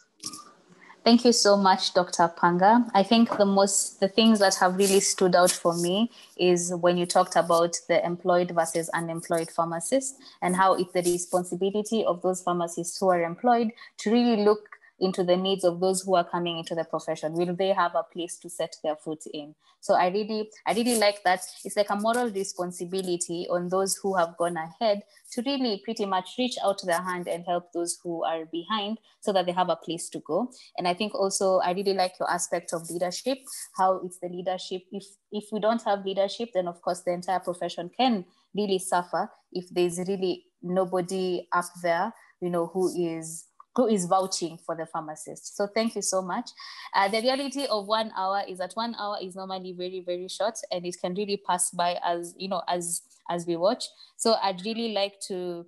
Thank you so much, Dr. Panga. I think the things that have really stood out for me is when you talked about the employed versus unemployed pharmacists and how it's the responsibility of those pharmacists who are employed to really look into the needs of those who are coming into the profession. Will they have a place to set their foot in? So I really like that. It's like a moral responsibility on those who have gone ahead to really pretty much reach out their hand and help those who are behind so that they have a place to go. And I think also I really like your aspect of leadership, how it's the leadership. If we don't have leadership, then of course the entire profession can really suffer if there's really nobody up there, who is vouching for the pharmacist. So thank you so much. The reality of 1 hour is that 1 hour is normally very, very short, and it can really pass by as we watch. So I'd really like to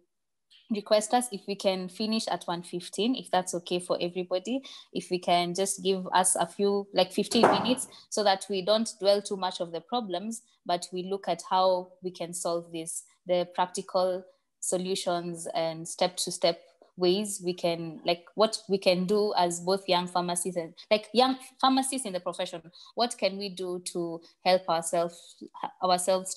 request us if we can finish at 1:15, if that's okay for everybody. If we can just give us a few, like 15 minutes, so that we don't dwell too much of the problems, but we look at how we can solve this, the practical solutions and step-to-step ways we can, like what we can do as both young pharmacists and like young pharmacists in the profession. What can we do to help ourselves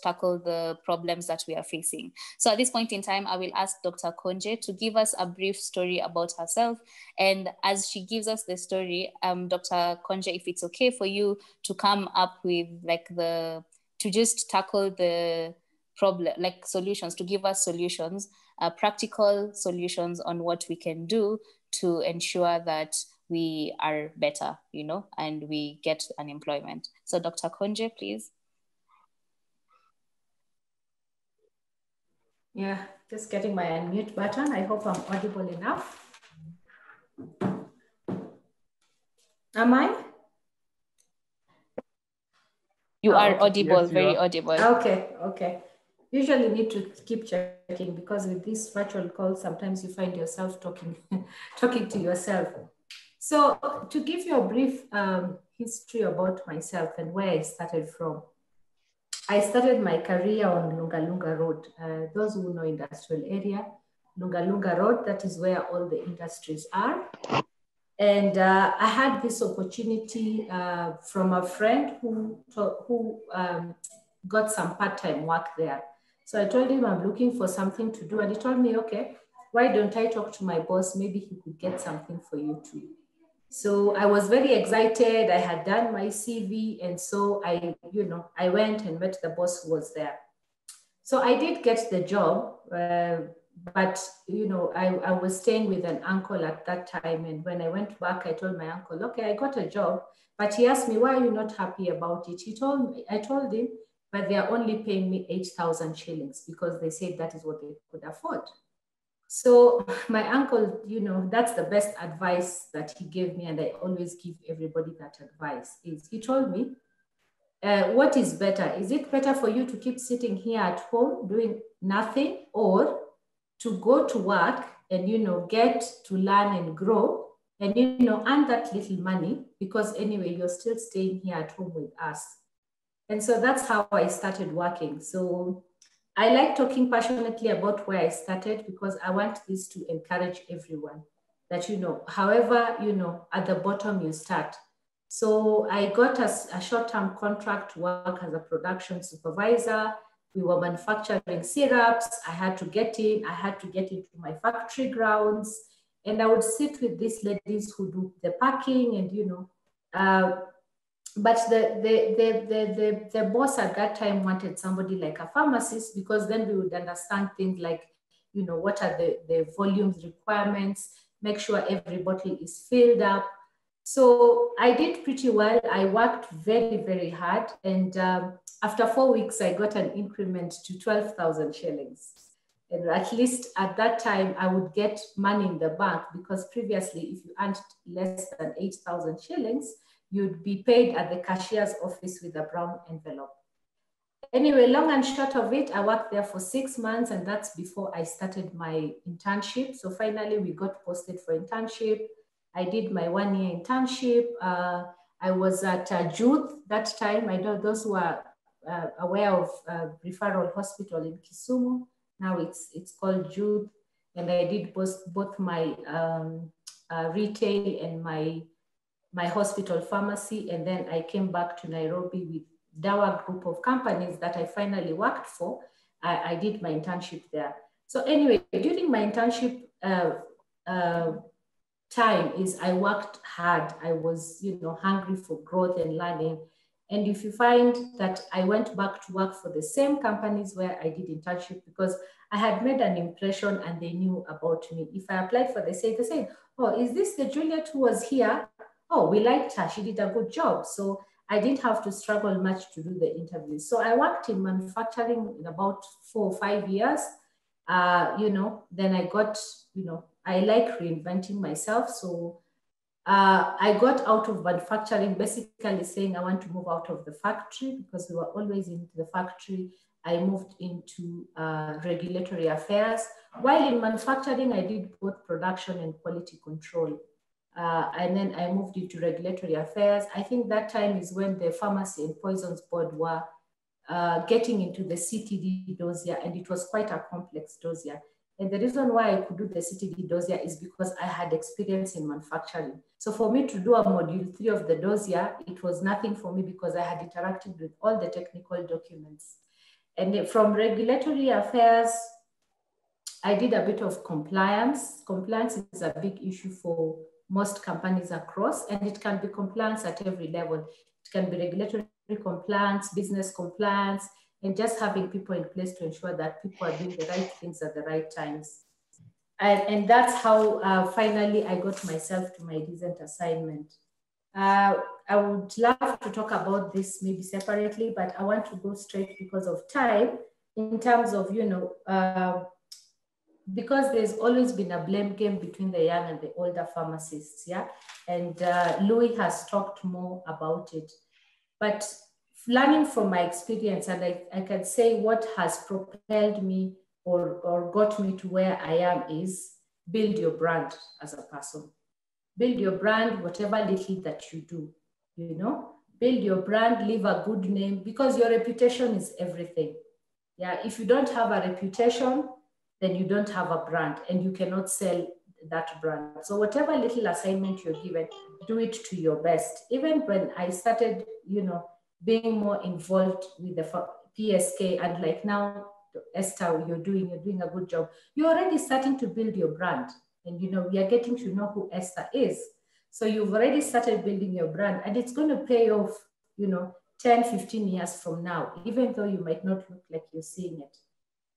tackle the problems that we are facing? So at this point in time, I will ask Dr. Konje to give us a brief story about herself. And as she gives us the story, Dr. Konje, if it's okay for you to come up with to just tackle the problem, like solutions, to give us solutions, practical solutions on what we can do to ensure that we are better, and we get unemployment. So Dr. Konje, please. Yeah, just getting my unmute button. I hope I'm audible enough. Am I? You are okay. audible, Yes, very audible. Okay. Usually need to keep checking, because with this virtual call, sometimes you find yourself talking to yourself. So to give you a brief history about myself and where I started from. I started my career on Lunga Lunga Road. Those who know industrial area, Lunga Lunga Road, that is where all the industries are. And I had this opportunity from a friend who got some part-time work there. So I told him I'm looking for something to do. And he told me, okay, why don't I talk to my boss? Maybe he could get something for you too. So I was very excited. I had done my CV. And so I went and met the boss who was there. So I did get the job, but I was staying with an uncle at that time. And when I went back, I told my uncle, okay, I got a job. But he asked me, why are you not happy about it? I told him, but they are only paying me 8,000 shillings because they said that is what they could afford. So my uncle, that's the best advice that he gave me. And I always give everybody that advice is he told me, what is better? Is it better for you to keep sitting here at home doing nothing, or to go to work and, get to learn and grow and, earn that little money, because anyway, you're still staying here at home with us. And so that's how I started working. So I like talking passionately about where I started, because I want this to encourage everyone that, however, at the bottom you start. So I got a short-term contract to work as a production supervisor. We were manufacturing syrups. I had to get into my factory grounds, and I would sit with these ladies who do the packing and, but the boss at that time wanted somebody like a pharmacist, because then we would understand things like, what are the volumes requirements, make sure every bottle is filled up. So I did pretty well. I worked very, very hard. And after 4 weeks, I got an increment to 12,000 shillings. And at least at that time, I would get money in the bank, because previously, if you earned less than 8,000 shillings, you'd be paid at the cashier's office with a brown envelope. Anyway, long and short of it, I worked there for 6 months, and that's before I started my internship. So finally, we got posted for internship. I did my 1-year internship. I was at Jude that time. I know those who are aware of Referral Hospital in Kisumu. Now it's called Jude. And I did both my retail and my hospital pharmacy. And then I came back to Nairobi with Dawa group of companies that I finally worked for. I did my internship there. So anyway, during my internship time is I worked hard. I was, hungry for growth and learning. And if you find that I went back to work for the same companies where I did internship, because I had made an impression and they knew about me. If I applied for the same, oh, is this the Juliet who was here? Oh, we liked her, she did a good job. So I didn't have to struggle much to do the interviews. So I worked in manufacturing in about 4 or 5 years. Then I got, I like reinventing myself. So I got out of manufacturing, basically saying I want to move out of the factory, because we were always in the factory. I moved into regulatory affairs. While in manufacturing, I did both production and quality control. And then I moved into regulatory affairs. I think that time is when the Pharmacy and Poisons Board were getting into the CTD dossier, and it was quite a complex dossier. And the reason why I could do the CTD dossier is because I had experience in manufacturing. So for me to do a module 3 of the dossier, it was nothing for me because I had interacted with all the technical documents. And from regulatory affairs, I did a bit of compliance. Compliance is a big issue for most companies across, and it can be compliance at every level. It can be regulatory compliance, business compliance, and just having people in place to ensure that people are doing the right things at the right times. And that's how finally I got myself to my recent assignment. I would love to talk about this maybe separately, but I want to go straight because of time in terms of, because there's always been a blame game between the young and the older pharmacists, yeah? And Louis has talked more about it. But learning from my experience, and I can say what has propelled me or got me to where I am is build your brand as a person. Build your brand, whatever little that you do, build your brand, leave a good name, because your reputation is everything. Yeah, if you don't have a reputation, then you don't have a brand and you cannot sell that brand. So whatever little assignment you're given, do it to your best. Even when I started, being more involved with the PSK, and like now, Esther, you're doing a good job. You're already starting to build your brand, and we are getting to know who Esther is. So you've already started building your brand, and it's going to pay off, 10, 15 years from now, even though you might not look like you're seeing it.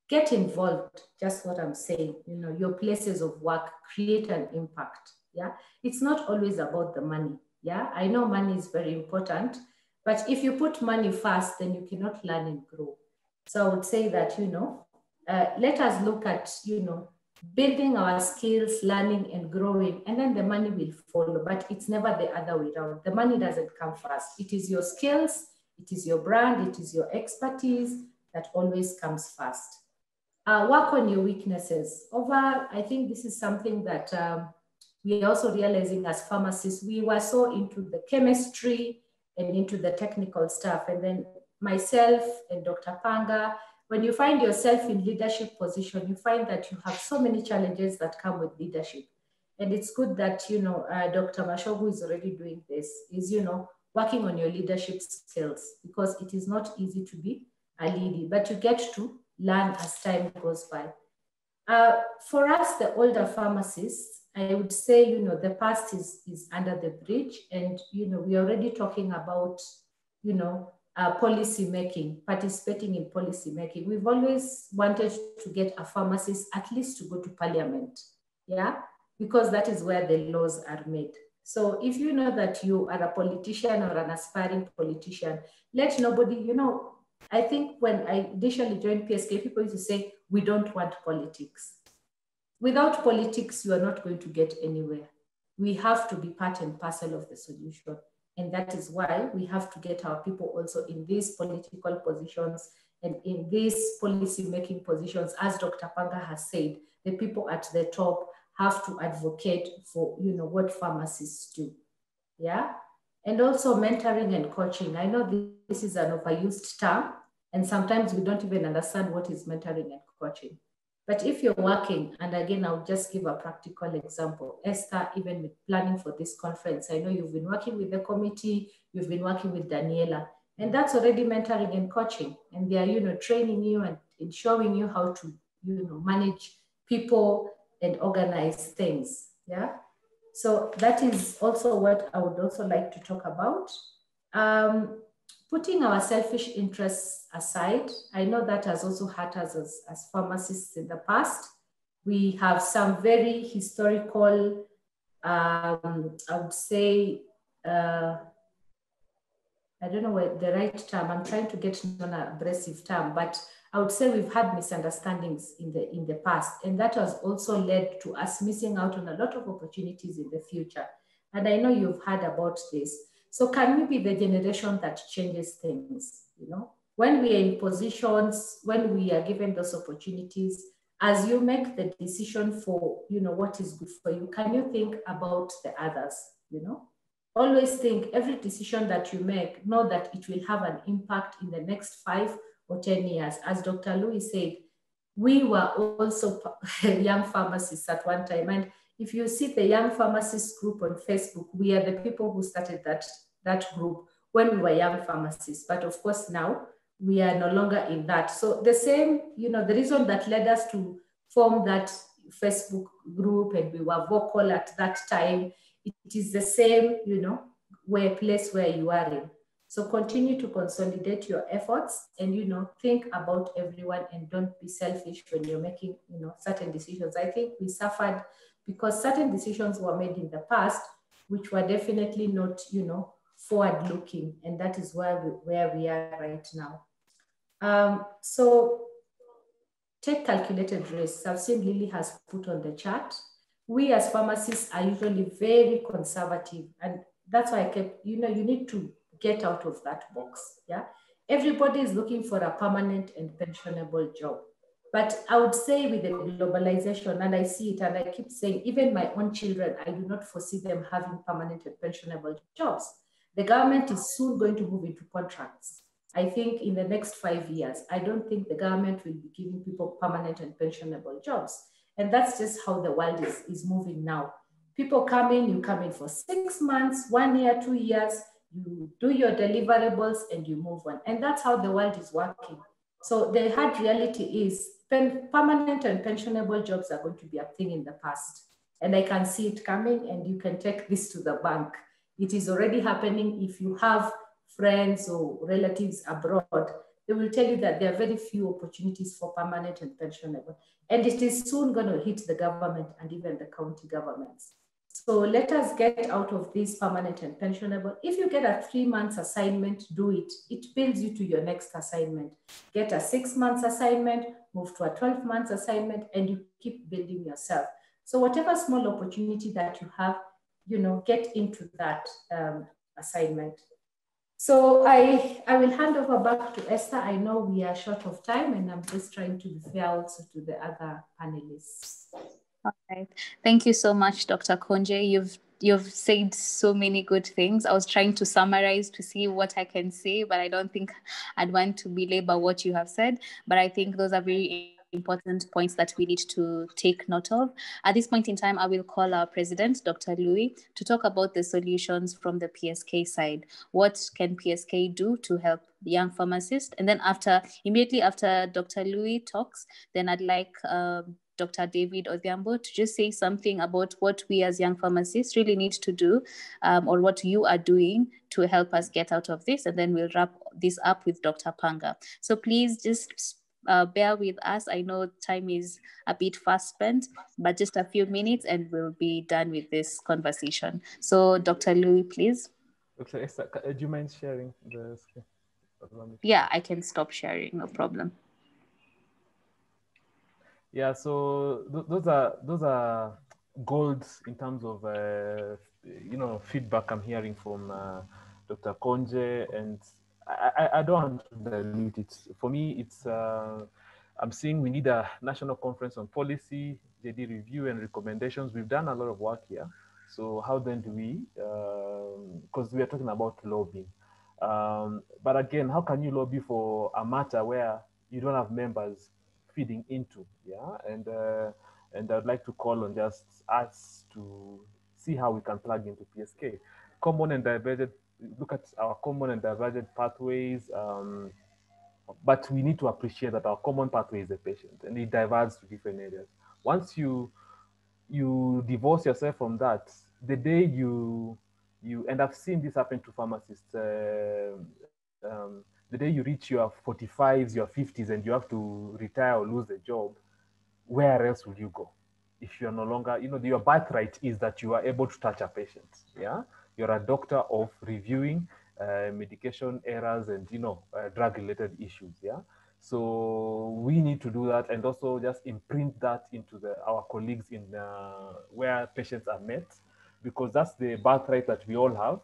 Get involved, just what I'm saying, your places of work, create an impact, yeah? It's not always about the money, yeah? I know money is very important, but if you put money first, then you cannot learn and grow. So I would say that, let us look at, building our skills, learning and growing, and then the money will follow, but it's never the other way around. The money doesn't come first. It is your skills, it is your brand, it is your expertise that always comes first. Work on your weaknesses. I think this is something that we are also realizing as pharmacists. We were so into the chemistry and into the technical stuff. And then myself and Dr. Panga, when you find yourself in leadership position, you find that you have so many challenges that come with leadership. And it's good that, Dr. Mashogu is already doing this, is, working on your leadership skills, because it is not easy to be a leader, but you get to learn as time goes by. For us, the older pharmacists, I would say, the past is under the bridge, and, we're already talking about, policy making, participating in policy making. We've always wanted to get a pharmacist at least to go to parliament, yeah, because that is where the laws are made. So if you know that you are a politician or an aspiring politician, let nobody, I think when I initially joined PSK, people used to say, we don't want politics. Without politics, you are not going to get anywhere. We have to be part and parcel of the solution. And that is why we have to get our people also in these political positions and in these policy-making positions. As Dr. Panga has said, the people at the top have to advocate for, what pharmacists do, yeah? And also mentoring and coaching. I know this is an overused term, and sometimes we don't even understand what is mentoring and coaching. But if you're working, and again, I'll just give a practical example. Esther, even with planning for this conference, I know you've been working with the committee, you've been working with Daniela, and that's already mentoring and coaching. And they are, training you and showing you how to, manage people and organize things, yeah? So that is also what I would also like to talk about. Putting our selfish interests aside, I know that has also hurt us as pharmacists in the past. We have some very historical, I would say, I don't know what the right term, I'm trying to get non-abrasive term, but I would say we've had misunderstandings in the past, and that has also led to us missing out on a lot of opportunities in the future. And I know you've heard about this. So can we be the generation that changes things, when we are in positions, when we are given those opportunities, as you make the decision for, what is good for you, can you think about the others, Always think every decision that you make, know that it will have an impact in the next 5 or 10 years. As Dr. Louis said, we were also young pharmacists at one time. And if you see the young pharmacists group on Facebook, we are the people who started that group when we were young pharmacists. But of course now we are no longer in that. So the same, the reason that led us to form that Facebook group, and we were vocal at that time, it is the same, place where you are in. So continue to consolidate your efforts and, think about everyone, and don't be selfish when you're making, certain decisions. I think we suffered because certain decisions were made in the past, which were definitely not, forward looking. And that is where we are right now. So take calculated risks. I've seen Lily has put on the chat. We as pharmacists are usually very conservative, and that's why I kept, you need to get out of that box. Yeah, everybody is looking for a permanent and pensionable job. But I would say with the globalization, and I see it, and I keep saying, even my own children, I do not foresee them having permanent and pensionable jobs. The government is soon going to move into contracts. I think in the next 5 years, I don't think the government will be giving people permanent and pensionable jobs. And that's just how the world is moving now. People come in, you come in for 6 months, 1 year, 2 years, you do your deliverables and you move on. And that's how the world is working. So the hard reality is permanent and pensionable jobs are going to be a thing in the past. And I can see it coming, and you can take this to the bank. It is already happening. If you have friends or relatives abroad, they will tell you that there are very few opportunities for permanent and pensionable. And it is soon going to hit the government and even the county governments. So let us get out of this permanent and pensionable. If you get a 3 months assignment, do it. It builds you to your next assignment. Get a 6 months assignment, move to a 12 months assignment, and you keep building yourself. So whatever small opportunity that you have, get into that assignment. So I will hand over back to Esther. I know we are short of time, and I'm just trying to be fair also to the other panelists. All right. Thank you so much, Dr. Konje. You've said so many good things. I was trying to summarize to see what I can say, but I don't think I'd want to belabor what you have said. But I think those are very important points that we need to take note of. At this point in time, I will call our president, Dr. Louis, to talk about the solutions from the PSK side. What can PSK do to help the young pharmacist? And then immediately after Dr. Louis talks, then I'd like Dr. David Obvyambo to just say something about what we as young pharmacists really need to do, or what you are doing to help us get out of this. And then we'll wrap this up with Dr. Panga. So please just bear with us. I know time is a bit fast spent, but just a few minutes and we'll be done with this conversation. So Dr. Louis, please. Okay, Esther, do you mind sharing the screen? Yeah, I can stop sharing, no problem. Yeah, so those are gold in terms of feedback I'm hearing from Dr. Konje, and I don't want to dilute it. For me, it's I'm seeing we need a national conference on policy, JD review and recommendations. We've done a lot of work here. So how then do we, because we are talking about lobbying. But again, how can you lobby for a matter where you don't have members feeding into? Yeah, and I'd like to call on just us to see how we can plug into PSK. Common and divergent, look at our common and divergent pathways, but we need to appreciate that our common pathway is the patient, and it diverges to different areas. Once you divorce yourself from that, the day you and I've seen this happen to pharmacists, the day you reach your 45s, your 50s, and you have to retire or lose a job, where else will you go? If you're no longer, your birthright is that you are able to touch a patient. Yeah, you're a doctor of reviewing medication errors and drug-related issues. Yeah, so we need to do that, and also just imprint that into our colleagues in where patients are met, because that's the birthright that we all have.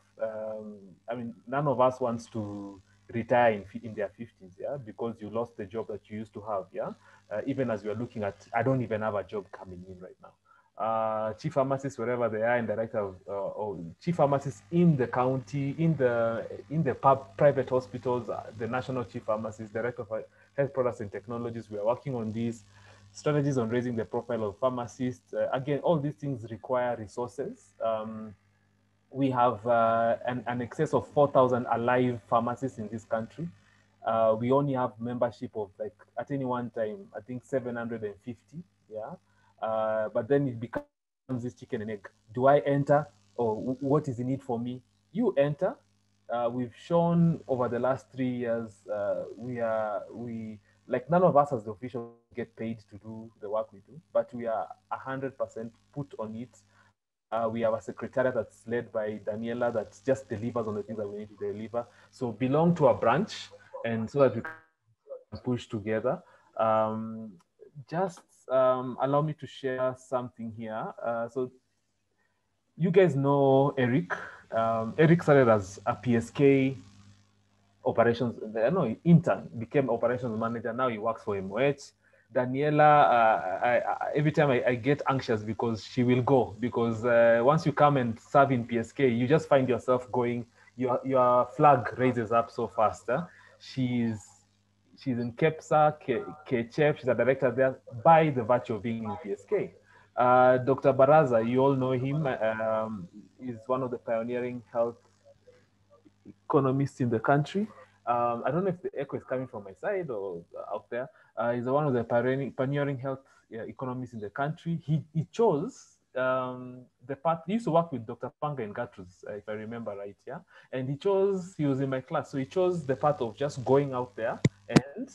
I mean, none of us wants to retire in their 50s, yeah, because you lost the job that you used to have, yeah. Even as we are looking at, I don't even have a job coming in right now. Chief pharmacists wherever they are, and director of or chief pharmacists in the county, in the private hospitals, the national chief pharmacist, director of health products and technologies. We are working on these strategies on raising the profile of pharmacists. Again, all these things require resources. We have an excess of 4,000 alive pharmacists in this country. We only have membership of, like, at any one time, I think 750, yeah. But then it becomes this chicken and egg. Do I enter, or what is the need for me? You enter. We've shown over the last 3 years, we like, none of us as the officials get paid to do the work we do, but we are 100% put on it. We have a secretariat that's led by Daniela that just delivers on the things that we need to deliver. So belong to a branch, and so that we can push together. Just allow me to share something here. So you guys know Eric. Eric started as a PSK operations, no, intern, became operations manager. Now he works for MOH. Daniela, every time I get anxious because she will go, because once you come and serve in PSK, you just find yourself going, your flag raises up so fast. She's in KEPSA, KCHEF, she's a director there by the virtue of being in PSK. Dr. Baraza, you all know him, is one of the pioneering health economists in the country. I don't know if the echo is coming from my side or out there. He's one of the pioneering health economists in the country. He chose the path. He used to work with Dr. Panga in Gatru's, if I remember right, yeah. And he was in my class, so he chose the path of just going out there and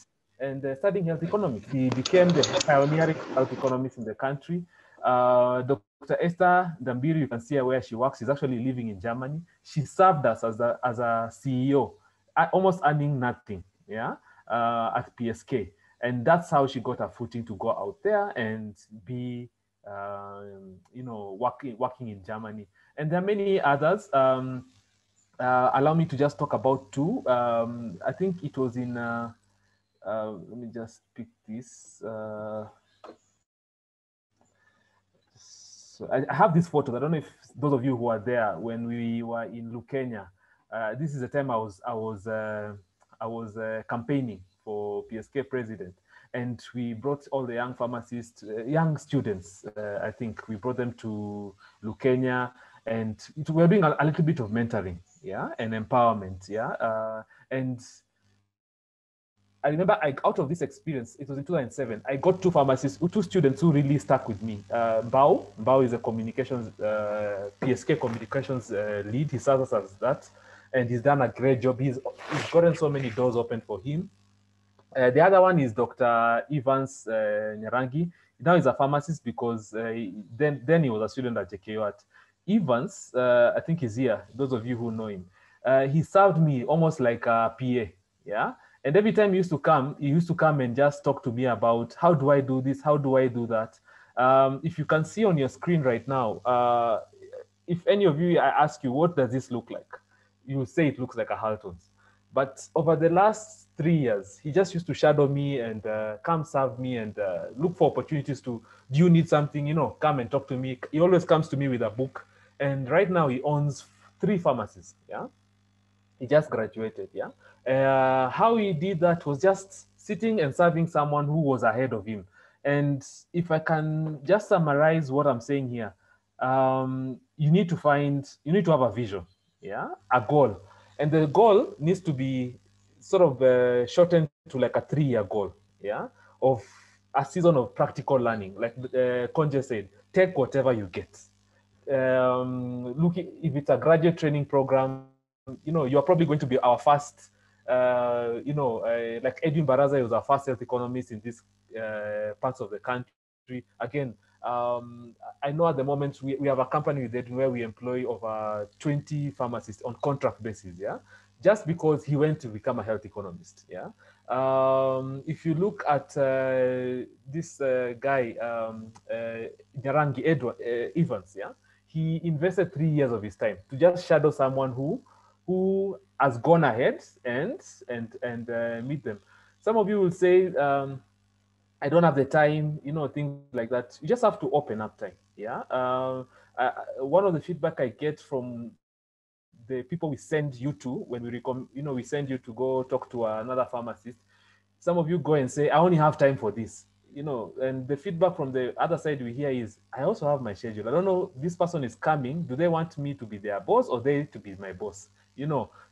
studying health economics. He became the pioneering health economist in the country. Dr. Esther Dambiru, you can see her where she works. She's actually living in Germany. She served us as a CEO, almost earning nothing, yeah, at PSK. And that's how she got her footing to go out there and be, working in Germany. And there are many others. Allow me to just talk about two. I think it was in, let me just pick this. So I have these photos. I don't know if those of you who are there when we were in Lucania. This is the time I was campaigning for PSK president, and we brought all the young pharmacists, young students. I think we brought them to Lucania, and we were doing a little bit of mentoring, yeah, and empowerment, yeah, and I remember out of this experience, it was in 2007, I got two students who really stuck with me. Bao is a communications, PSK communications lead. He serves us as that, and he's done a great job. He's gotten so many doors open for him. The other one is Dr. Evans Nyarangi. Now he's a pharmacist because then he was a student at JKU. Evans, I think he's here, those of you who know him. He served me almost like a PA, yeah? And every time he used to come and just talk to me about, how do I do this? How do I do that? If you can see on your screen right now, if any of you, I ask you, what does this look like? You will say it looks like a Halton's. But over the last 3 years, he just used to shadow me and come serve me and look for opportunities to, do you need something? Come and talk to me. He always comes to me with a book. And right now he owns 3 pharmacies, yeah? He just graduated, yeah? How he did that was just sitting and serving someone who was ahead of him. And if I can just summarize what I'm saying here, you need to have a vision, yeah, a goal. And the goal needs to be sort of shortened to like a 3-year goal, yeah, of a season of practical learning. Like Konje said, take whatever you get. Look, if it's a graduate training program, you're probably going to be our first, like Edwin Baraza was our first health economist in these parts of the country. Again, I know at the moment we have a company with Edwin where we employ over 20 pharmacists on contract basis, yeah? Just because he went to become a health economist, yeah? If you look at this guy, Nyarangi Evans, yeah? He invested 3 years of his time to just shadow someone who who has gone ahead and meet them. Some of you will say, I don't have the time, things like that. You just have to open up time. Yeah. One of the feedback I get from the people we send you to when we send you to go talk to another pharmacist. Some of you go and say, I only have time for this, and the feedback from the other side we hear is, I also have my schedule. I don't know, this person is coming. Do they want me to be their boss or they to be my boss?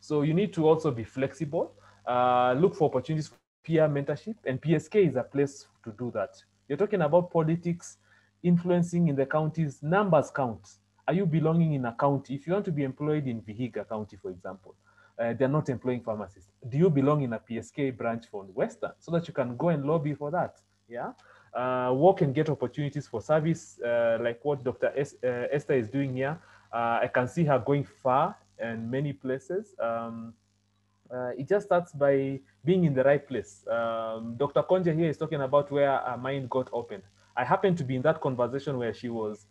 So you need to also be flexible, look for opportunities for peer mentorship, and PSK is a place to do that. You're talking about politics, influencing in the counties, numbers count. Are you belonging in a county? If you want to be employed in Vihiga County, for example, they're not employing pharmacists. Do you belong in a PSK branch for Western so that you can go and lobby for that? Yeah. Work and get opportunities for service, like what Dr. Esther is doing here. I can see her going far and many places. It just starts by being in the right place. Dr. Konja here is talking about where her mind got opened. I happened to be in that conversation where she was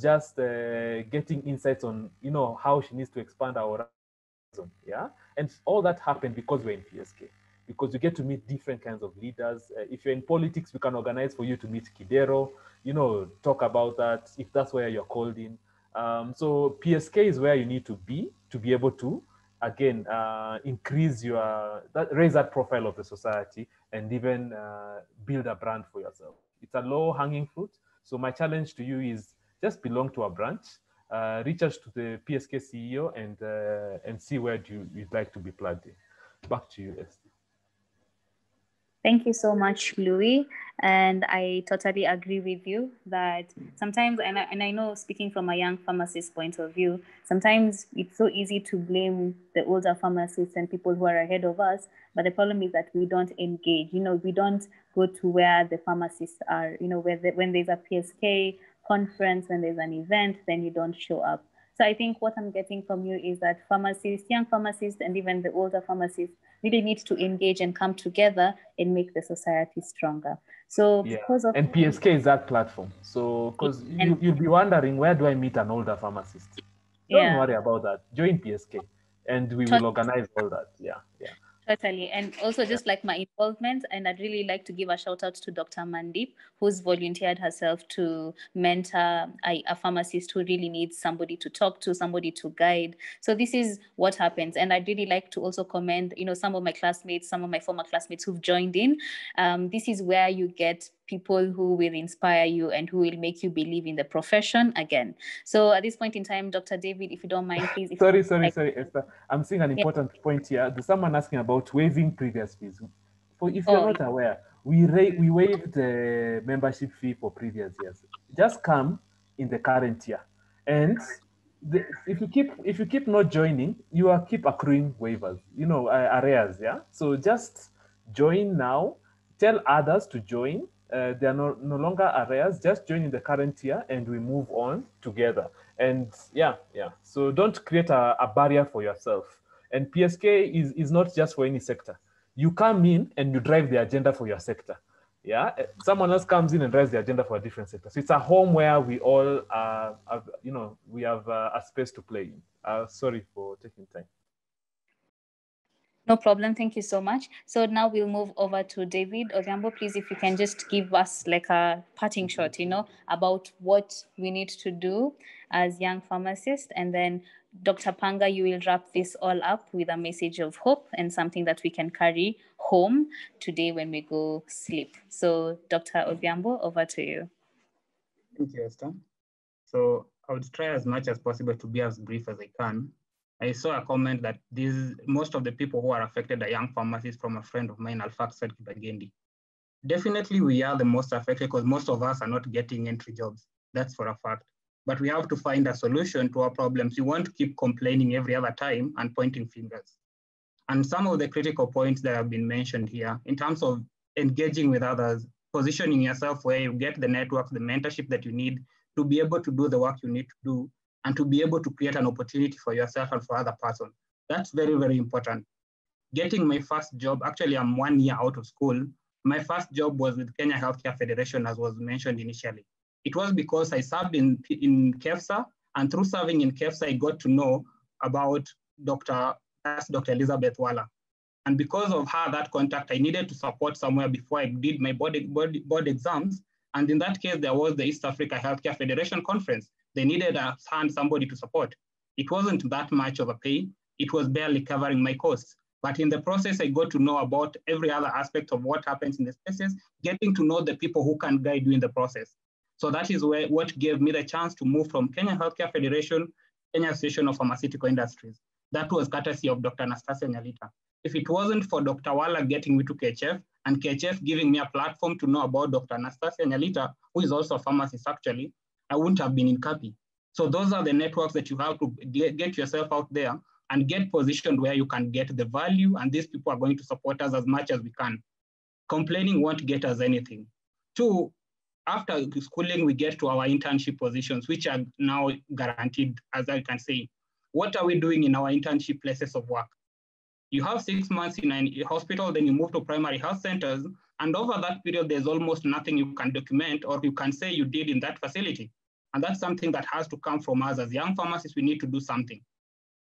just getting insights on how she needs to expand our horizon. Yeah, and all that happened because we're in PSK, because you get to meet different kinds of leaders. If you're in politics, we can organize for you to meet Kidero, talk about that if that's where you're called in. So PSK is where you need to be able to, again, raise that profile of the society and even build a brand for yourself. It's a low-hanging fruit. So my challenge to you is just belong to a branch, reach out to the PSK CEO and see where you'd like to be plugged in. Back to you, Esther. Thank you so much, Louis. And I totally agree with you that sometimes, and I know, speaking from a young pharmacist point of view, sometimes it's so easy to blame the older pharmacists and people who are ahead of us. But the problem is that we don't engage. We don't go to where the pharmacists are. When there's a PSK conference, when there's an event, then you don't show up. So I think what I'm getting from you is that pharmacists, young pharmacists, and even the older pharmacists really need to engage and come together and make the society stronger. So because of... And PSK is that platform. So because you'll be wondering, where do I meet an older pharmacist? Don't worry about that. Join PSK and we will organize all that. Yeah. Totally. And also just like my involvement, and I'd really like to give a shout out to Dr. Mandeep, who's volunteered herself to mentor a pharmacist who really needs somebody to talk to, somebody to guide. So this is what happens. And I'd really like to also commend, some of my classmates, some of my former classmates who've joined in. This is where you get people who will inspire you and who will make you believe in the profession again. So at this point in time, Dr. David, if you don't mind, please. Sorry, Esther. I'm seeing an important point here. There's someone asking about waiving previous fees. If you're not aware, we waived the membership fee for previous years. Just come in the current year. And if you keep not joining, you will keep accruing waivers, arrears, yeah? So just join now, tell others to join. They are no longer arrears. Just join in the current year and we move on together. And yeah. So don't create a barrier for yourself. And PSK is not just for any sector. You come in and you drive the agenda for your sector. Yeah, someone else comes in and drives the agenda for a different sector. So it's a home where we all we have a space to play in. Sorry for taking time. No problem. Thank you so much. So now we'll move over to David. Obvyambo, please, if you can just give us like a parting shot, about what we need to do as young pharmacists. And then Dr. Panga, you will wrap this all up with a message of hope and something that we can carry home today when we go sleep. So Dr. Obvyambo, over to you. Thank you, Esther. So I would try as much as possible to be as brief as I can. I saw a comment that most of the people who are affected are young pharmacists from a friend of mine, Alfaxad Kibagendi. Definitely we are the most affected because most of us are not getting entry jobs. That's for a fact. But we have to find a solution to our problems. You want to keep complaining every other time and pointing fingers. And some of the critical points that have been mentioned here in terms of engaging with others, positioning yourself where you get the network, the mentorship that you need to be able to do the work you need to do, and to be able to create an opportunity for yourself and for other person. That's very, very important. Getting my first job, actually I'm 1 year out of school. My first job was with Kenya Healthcare Federation, as was mentioned initially. It was because I served in KEFSA, and through serving in KEFSA, I got to know about that's Dr. Elizabeth Walla. And because of her, that contact, I needed to support somewhere before I did my board exams. And in that case, there was the East Africa Healthcare Federation Conference. They needed somebody to support. It wasn't that much of a pay. It was barely covering my costs. But in the process, I got to know about every other aspect of what happens in the spaces, getting to know the people who can guide you in the process. So that is what gave me the chance to move from Kenya Healthcare Federation, Kenya Association of Pharmaceutical Industries. That was courtesy of Dr. Anastasia Nyalita. If it wasn't for Dr. Walla getting me to KHF and KHF giving me a platform to know about Dr. Anastasia Nyalita, who is also a pharmacist actually, I wouldn't have been in CAPI. So those are the networks that you have to get yourself out there and get positioned where you can get the value, and these people are going to support us as much as we can. Complaining won't get us anything. Two, after schooling, we get to our internship positions, which are now guaranteed, as I can say. What are we doing in our internship places of work? You have 6 months in a hospital, then you move to primary health centers, and over that period, there's almost nothing you can document or you can say you did in that facility. And that's something that has to come from us as young pharmacists. We need to do something.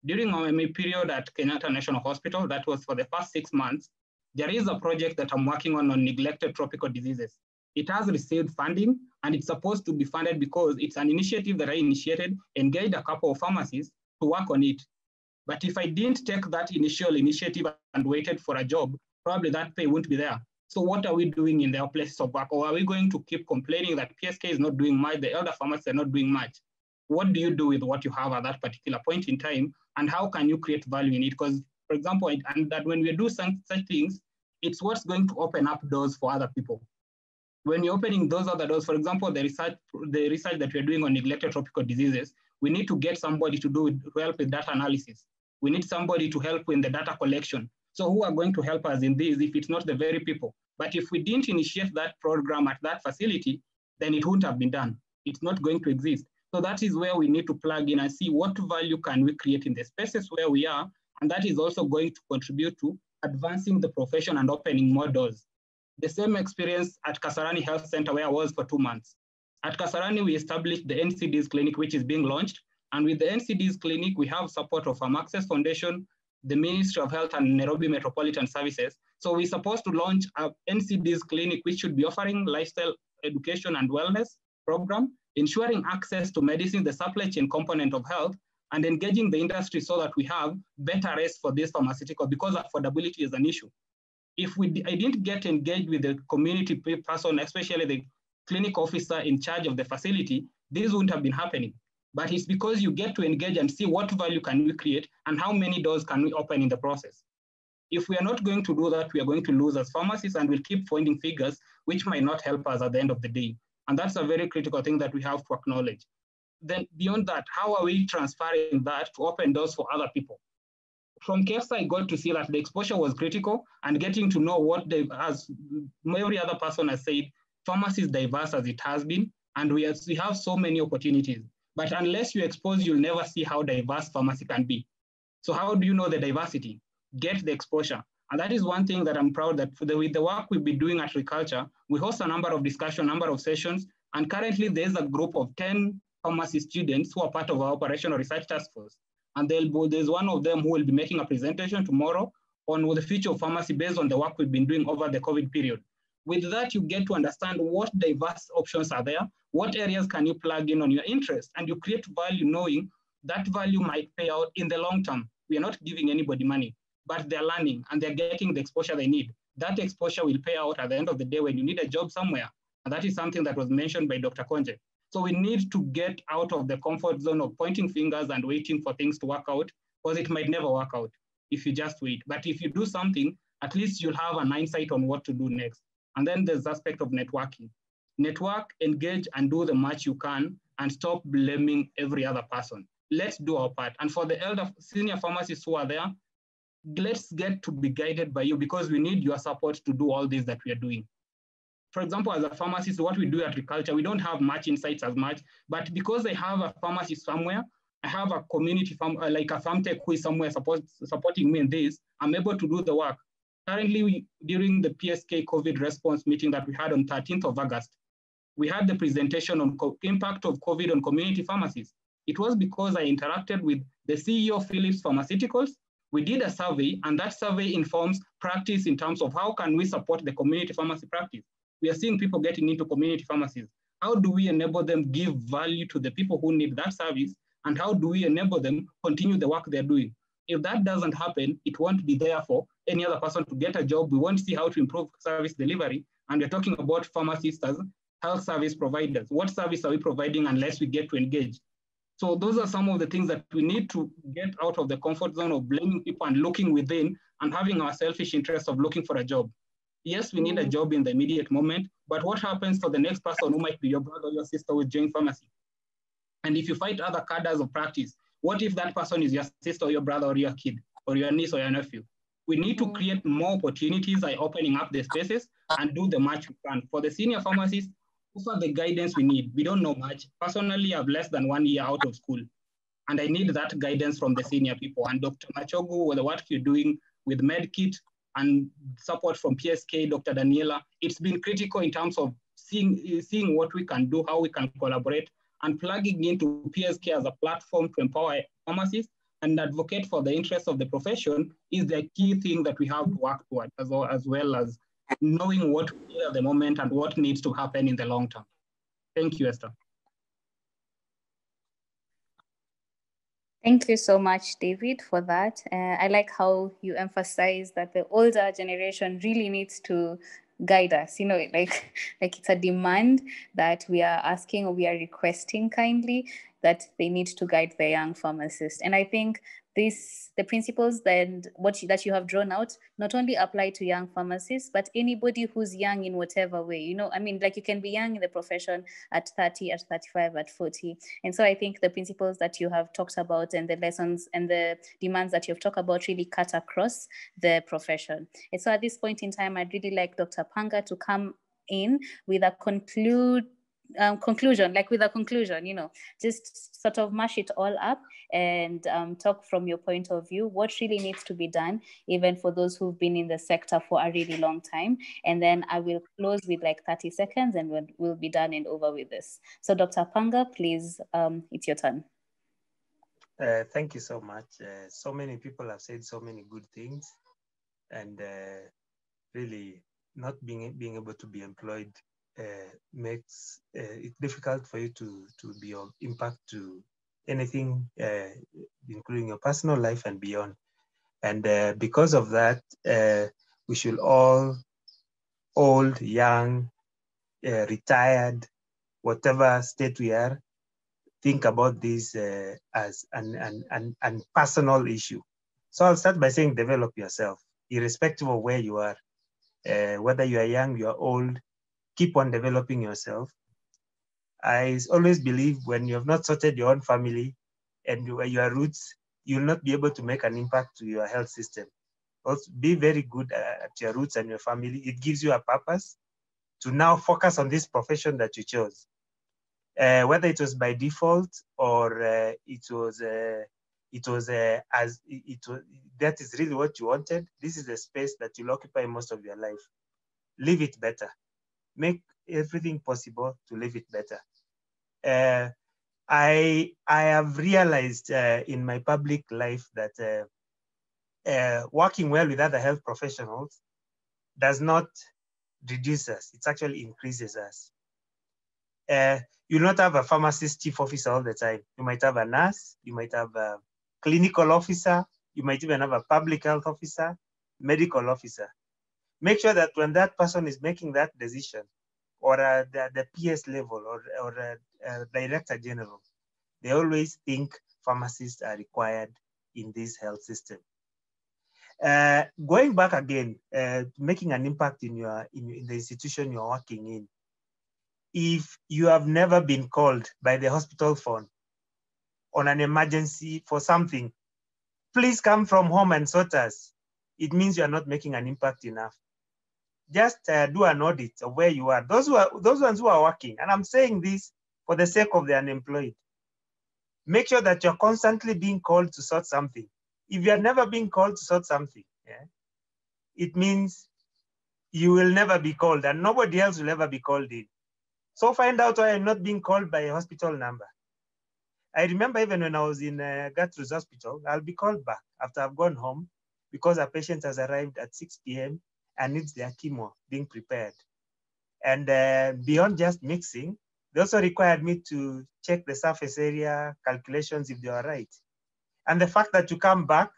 During our period at Kenyatta National Hospital, that was for the first 6 months, there is a project that I'm working on neglected tropical diseases. It has received funding, and it's supposed to be funded because it's an initiative that I initiated, engaged a couple of pharmacists to work on it. But if I didn't take that initial initiative and waited for a job, probably that pay wouldn't be there. So what are we doing in their places of work? Or are we going to keep complaining that PSK is not doing much, the elder pharmacists are not doing much? What do you do with what you have at that particular point in time? And how can you create value in it? Because, for example, and that when we do such things, it's what's going to open up doors for other people. When you're opening those other doors, for example, the research that we're doing on neglected tropical diseases, we need to get somebody to help with data analysis. We need somebody to help in the data collection. So who are going to help us in this if it's not the very people? But if we didn't initiate that program at that facility, then it wouldn't have been done. It's not going to exist. So that is where we need to plug in and see what value can we create in the spaces where we are. And that is also going to contribute to advancing the profession and opening more doors. The same experience at Kasarani Health Center where I was for 2 months. At Kasarani, we established the NCDs clinic, which is being launched. And with the NCDs clinic, we have support of Access Foundation, the Ministry of Health and Nairobi Metropolitan Services. So we're supposed to launch a NCDs clinic, which should be offering lifestyle education and wellness program, ensuring access to medicine, the supply chain component of health, and engaging the industry so that we have better rates for this pharmaceutical, because affordability is an issue. If I didn't get engaged with the community person, especially the clinic officer in charge of the facility, this wouldn't have been happening. But it's because you get to engage and see what value can we create and how many doors can we open in the process. If we are not going to do that, we are going to lose as pharmacists and we'll keep finding figures which might not help us at the end of the day. And that's a very critical thing that we have to acknowledge. Then beyond that, how are we transferring that to open doors for other people? From KEFSA, I got to see that the exposure was critical and getting to know what as every other person has said, pharmacy is diverse as it has been, and we have so many opportunities. But unless you expose, you'll never see how diverse pharmacy can be. So how do you know the diversity? Get the exposure. And that is one thing that I'm proud that with the work we've been doing at Agriculture, we host a number of discussion, number of sessions, and currently there's a group of 10 pharmacy students who are part of our operational research task force. And there's one of them who will be making a presentation tomorrow on the future of pharmacy based on the work we've been doing over the COVID period. With that, you get to understand what diverse options are there, what areas can you plug in on your interest, and you create value knowing that value might pay out in the long term. We are not giving anybody money, but they're learning and they're getting the exposure they need. That exposure will pay out at the end of the day when you need a job somewhere. And that is something that was mentioned by Dr. Konje. So we need to get out of the comfort zone of pointing fingers and waiting for things to work out, because it might never work out if you just wait. But if you do something, at least you'll have an insight on what to do next. And then there's the aspect of networking. Network, engage, and do the much you can, and stop blaming every other person. Let's do our part. And for the elder senior pharmacists who are there, let's get to be guided by you, because we need your support to do all this that we are doing. For example, as a pharmacist, what we do at Agriculture, we don't have much insights as much, but because I have a pharmacist somewhere, I have a community farm, like a farm tech who is somewhere supporting me in this, I'm able to do the work. Currently, during the PSK COVID response meeting that we had on 13th of August, we had the presentation on impact of COVID on community pharmacies. It was because I interacted with the CEO of Philips Pharmaceuticals. We did a survey, and that survey informs practice in terms of how can we support the community pharmacy practice. We are seeing people getting into community pharmacies. How do we enable them give value to the people who need that service? And how do we enable them continue the work they're doing? If that doesn't happen, it won't be there for any other person to get a job. We won't see how to improve service delivery. And we're talking about pharmacists as health service providers. What service are we providing unless we get to engage? So those are some of the things that we need to get out of the comfort zone of blaming people and looking within and having our selfish interest of looking for a job. Yes, we need a job in the immediate moment, but what happens for the next person who might be your brother or your sister who's doing pharmacy? And if you find other cadres of practice, what if that person is your sister or your brother or your kid or your niece or your nephew? We need to create more opportunities by opening up the spaces and do the much we can. For the senior pharmacists, offer the guidance we need. We don't know much. Personally, I have less than 1 year out of school, and I need that guidance from the senior people. And Dr. Machogu, with the work you're doing with MedKit and support from PSK, Dr. Daniela, it's been critical in terms of seeing what we can do, how we can collaborate, and plugging into PSK as a platform to empower pharmacists and advocate for the interests of the profession is the key thing that we have to work toward, as well as knowing what we need at the moment and what needs to happen in the long term. Thank you, Esther. Thank you so much, David, for that. I like how you emphasize that the older generation really needs to guide us, like it's a demand that we are asking or we are requesting kindly that they need to guide the young pharmacist. And I think the principles that you have drawn out not only apply to young pharmacists, but anybody who's young in whatever way. You can be young in the profession at 30, at 35, at 40. And so I think the principles that you have talked about and the lessons and the demands that you've talked about really cut across the profession. And so at this point in time, I'd really like Dr. Panga to come in with a conclusion, just sort of mash it all up and talk from your point of view, what really needs to be done, even for those who've been in the sector for a really long time. And then I will close with 30 seconds and we'll be done and over with this. So Dr. Panga, please, it's your turn. Thank you so much. So many people have said so many good things, and really not being able to be employed makes it difficult for you to be of impact to anything, including your personal life and beyond. And because of that, we should all, old, young, retired, whatever state we are, think about this as an personal issue. So I'll start by saying develop yourself, irrespective of where you are. Whether you are young, you are old, keep on developing yourself. I always believe when you have not sorted your own family and your roots, you'll not be able to make an impact to your health system. Also, be very good at your roots and your family. It gives you a purpose to now focus on this profession that you chose. Whether it was by default or that is really what you wanted, this is a space that you'll occupy most of your life. Live it better. Make everything possible to live it better. I have realized in my public life that working well with other health professionals does not reduce us. It actually increases us. You'll not have a pharmacist chief officer all the time. You might have a nurse, you might have a clinical officer, you might even have a public health officer, medical officer. Make sure that when that person is making that decision, or at the PS level or director general, they always think pharmacists are required in this health system. Going back again, making an impact in the institution you're working in. If you have never been called by the hospital phone on an emergency for something, please come from home and sort us. It means you are not making an impact enough. Just do an audit of where you are. Those ones who are working, and I'm saying this for the sake of the unemployed. Make sure that you're constantly being called to sort something. If you are never being called to sort something, it means you will never be called and nobody else will ever be called in. So find out why I'm not being called by a hospital number. I remember even when I was in Gertrude's hospital, I'll be called back after I've gone home because a patient has arrived at 6 p.m. and needs their chemo being prepared. And beyond just mixing, they also required me to check the surface area calculations if they were right. And the fact that you come back,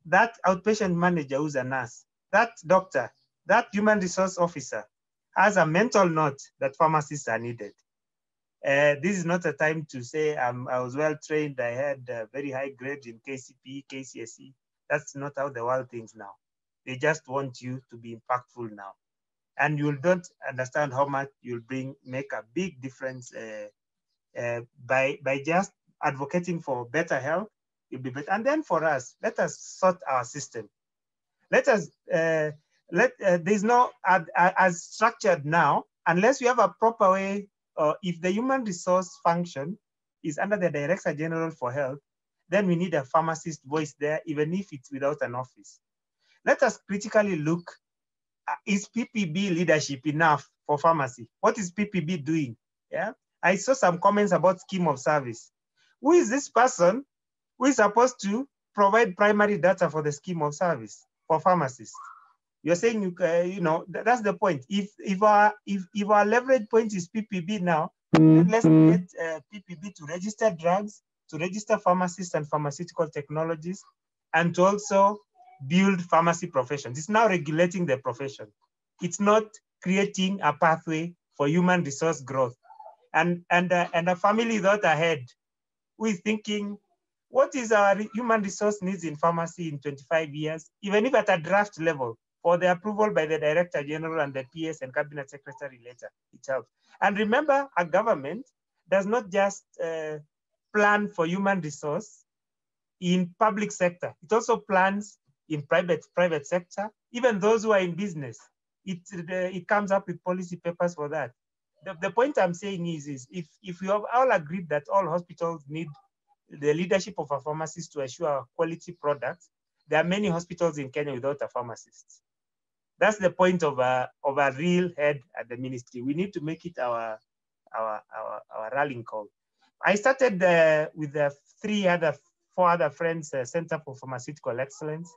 that outpatient manager who's a nurse, that doctor, that human resource officer has a mental note that pharmacists are needed. This is not a time to say I was well trained, I had very high grades in KCP, KCSE. That's not how the world thinks now. They just want you to be impactful now. And you don't understand how much you'll make a big difference by just advocating for better health. You'll be better. And then for us, let us sort our system. Let us, there's no, as structured now, unless we have a proper way, if the human resource function is under the Director General for Health, then we need a pharmacist voice there, even if it's without an office. Let us critically look, is PPB leadership enough for pharmacy? What is PPB doing? Yeah, I saw some comments about scheme of service. Who is this person who is supposed to provide primary data for the scheme of service for pharmacists? You're saying, that's the point. If our leverage point is PPB now, then let's get PPB to register drugs, to register pharmacists and pharmaceutical technologies, and to also build pharmacy professions. It's now regulating the profession. It's not creating a pathway for human resource growth. And a family thought ahead, who is thinking, what is our human resource needs in pharmacy in 25 years, even if at a draft level, for the approval by the Director General and the PS and Cabinet Secretary later itself. And remember, a government does not just plan for human resource in public sector. It also plans in private sector, even those who are in business. It comes up with policy papers for that. The point I'm saying is if we have all agreed that all hospitals need the leadership of a pharmacist to assure quality products, there are many hospitals in Kenya without a pharmacist. That's the point of a real head at the ministry. We need to make it our rallying call. I started with the four other friends, Center for Pharmaceutical Excellence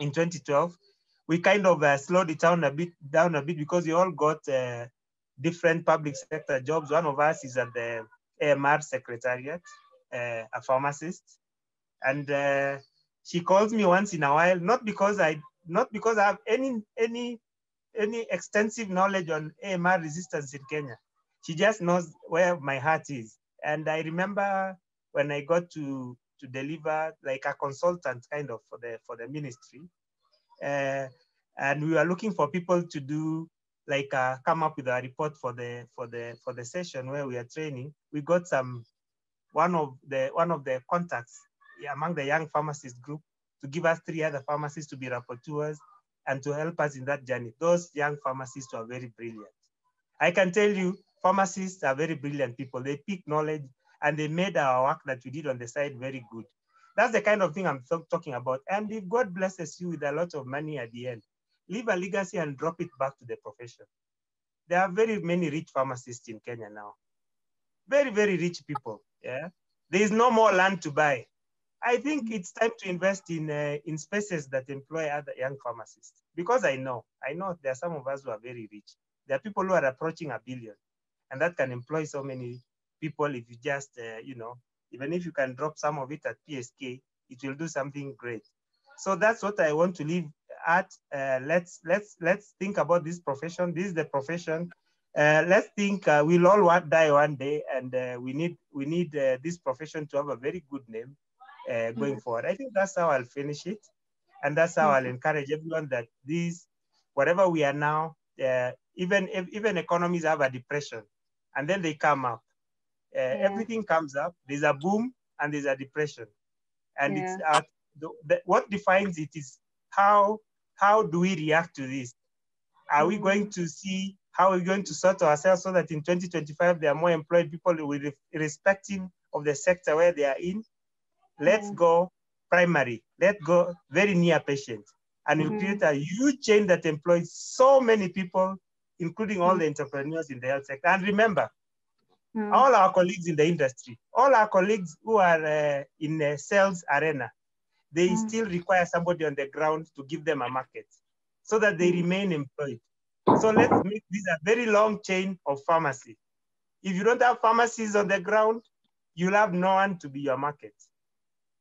in 2012. We kind of slowed it down a bit because we all got different public sector jobs. One of us is at the AMR Secretariat, a pharmacist. And she calls me once in a while, not because I have any extensive knowledge on AMR resistance in Kenya. She just knows where my heart is. And I remember when I got to deliver like a consultant kind of for the ministry, and we were looking for people to do like come up with a report for the session where we are training. We got one of the contacts among the young pharmacist group to give us 3 other pharmacists to be rapporteurs and to help us in that journey. Those young pharmacists were very brilliant. I can tell you, pharmacists are very brilliant people. They pick knowledge and they made our work that we did on the side very good. That's the kind of thing I'm talking about. And if God blesses you with a lot of money at the end, leave a legacy and drop it back to the profession. There are very many rich pharmacists in Kenya now. Very, very rich people. Yeah, there is no more land to buy. I think it's time to invest in spaces that employ other young pharmacists, because I know there are some of us who are very rich. There are people who are approaching $1 billion, and that can employ so many people if you just, even if you can drop some of it at PSK, it will do something great. So that's what I want to leave at. Let's think about this profession. This is the profession. Let's think we'll all die one day, and we need this profession to have a very good name going forward. I think that's how I'll finish it, and that's how I'll encourage everyone that whatever we are now, even economies have a depression, and then they come up. Everything comes up. There's a boom and there's a depression, and it's what defines it is how do we react to this? Are we going to see how we're going to sort ourselves so that in 2025 there are more employed people irrespective of the sector where they are in? Let's go primary. Let's go very near patient, and we'll create a huge chain that employs so many people, including all the entrepreneurs in the health sector. And remember, all our colleagues in the industry, all our colleagues who are in the sales arena, they still require somebody on the ground to give them a market so that they remain employed. So let's make this a very long chain of pharmacy. If you don't have pharmacies on the ground, you'll have no one to be your market.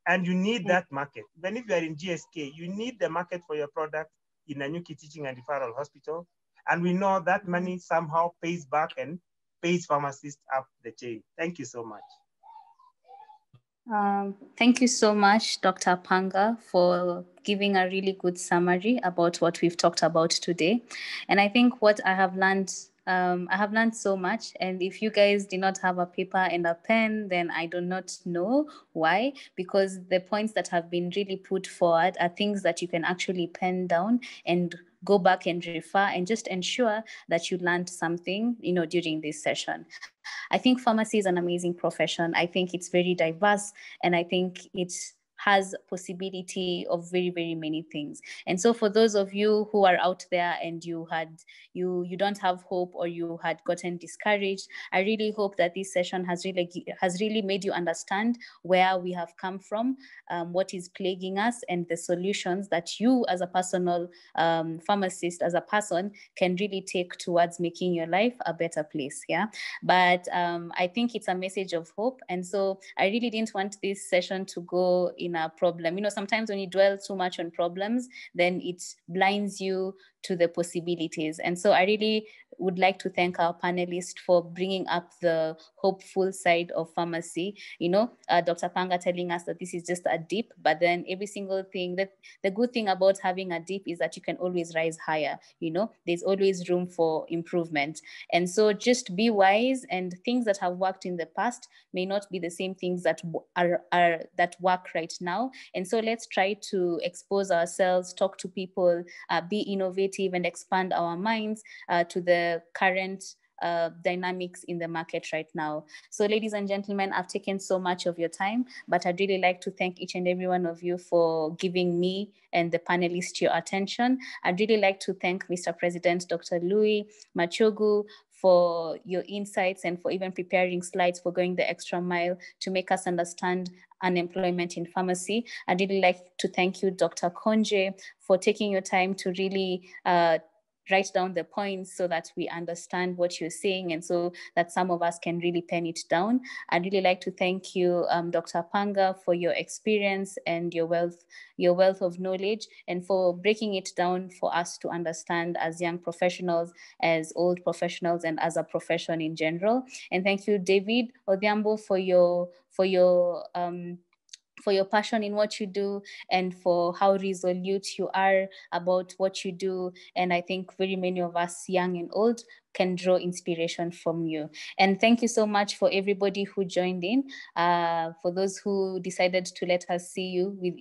And you need that market. Even if you are in GSK, you need the market for your product in Nanyuki Teaching and Referral Hospital. And we know that money somehow pays back and pays pharmacists up the chain. Thank you so much. Thank you so much, Dr. Panga, for giving a really good summary about what we've talked about today. And I think what I have learned so much. And if you guys did not have a paper and a pen, then I do not know why, because the points that have been really put forward are things that you can actually pen down and go back and refer and just ensure that you learned something, during this session. I think pharmacy is an amazing profession. I think it's very diverse, and I think it has possibility of very, very many things. And so for those of you who are out there and you don't have hope, or you had gotten discouraged, I really hope that this session has really made you understand where we have come from, what is plaguing us, and the solutions that you as a personal pharmacist, as a person, can really take towards making your life a better place. But I think it's a message of hope. And so I really didn't want this session to go in a problem. Sometimes when you dwell too much on problems, then it blinds you to the possibilities. And so I really would like to thank our panelists for bringing up the hopeful side of pharmacy. Dr. Panga telling us that this is just a dip, but then every single thing, that the good thing about having a dip is that you can always rise higher. There's always room for improvement. And so just be wise, and things that have worked in the past may not be the same things that that work right now. And so let's try to expose ourselves, talk to people, be innovative, and expand our minds to the current dynamics in the market right now. So ladies and gentlemen, I've taken so much of your time, but I'd really like to thank each and every one of you for giving me and the panelists your attention. I'd really like to thank Mr. President, Dr. Louis Machogu, for your insights and for even preparing slides, for going the extra mile to make us understand unemployment in pharmacy. I'd really like to thank you, Dr. Konje, for taking your time to really write down the points so that we understand what you're saying, and so that some of us can really pen it down. I'd really like to thank you, Dr. Panga, for your experience and your wealth of knowledge, and for breaking it down for us to understand as young professionals, as old professionals, and as a profession in general. And thank you, David Obvyambo, for your passion in what you do, and for how resolute you are about what you do. And I think very many of us, young and old, can draw inspiration from you. And thank you so much for everybody who joined in. For those who decided to let us see you with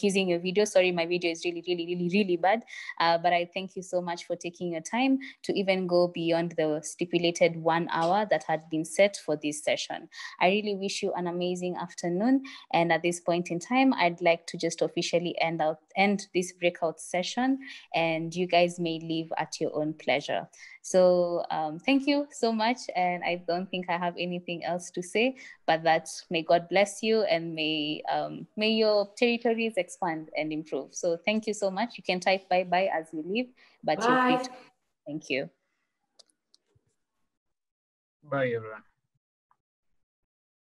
using your video. Sorry, my video is really, really, really, really bad. But I thank you so much for taking your time to even go beyond the stipulated 1 hour that had been set for this session. I really wish you an amazing afternoon. And at this point in time, I'd like to just officially end this breakout session, and you guys may leave at your own pleasure. So thank you so much. And I don't think I have anything else to say, but that may God bless you, and may your territories expand and improve. So thank you so much. You can type bye-bye as you leave, but you're free to. Thank you. Bye, everyone.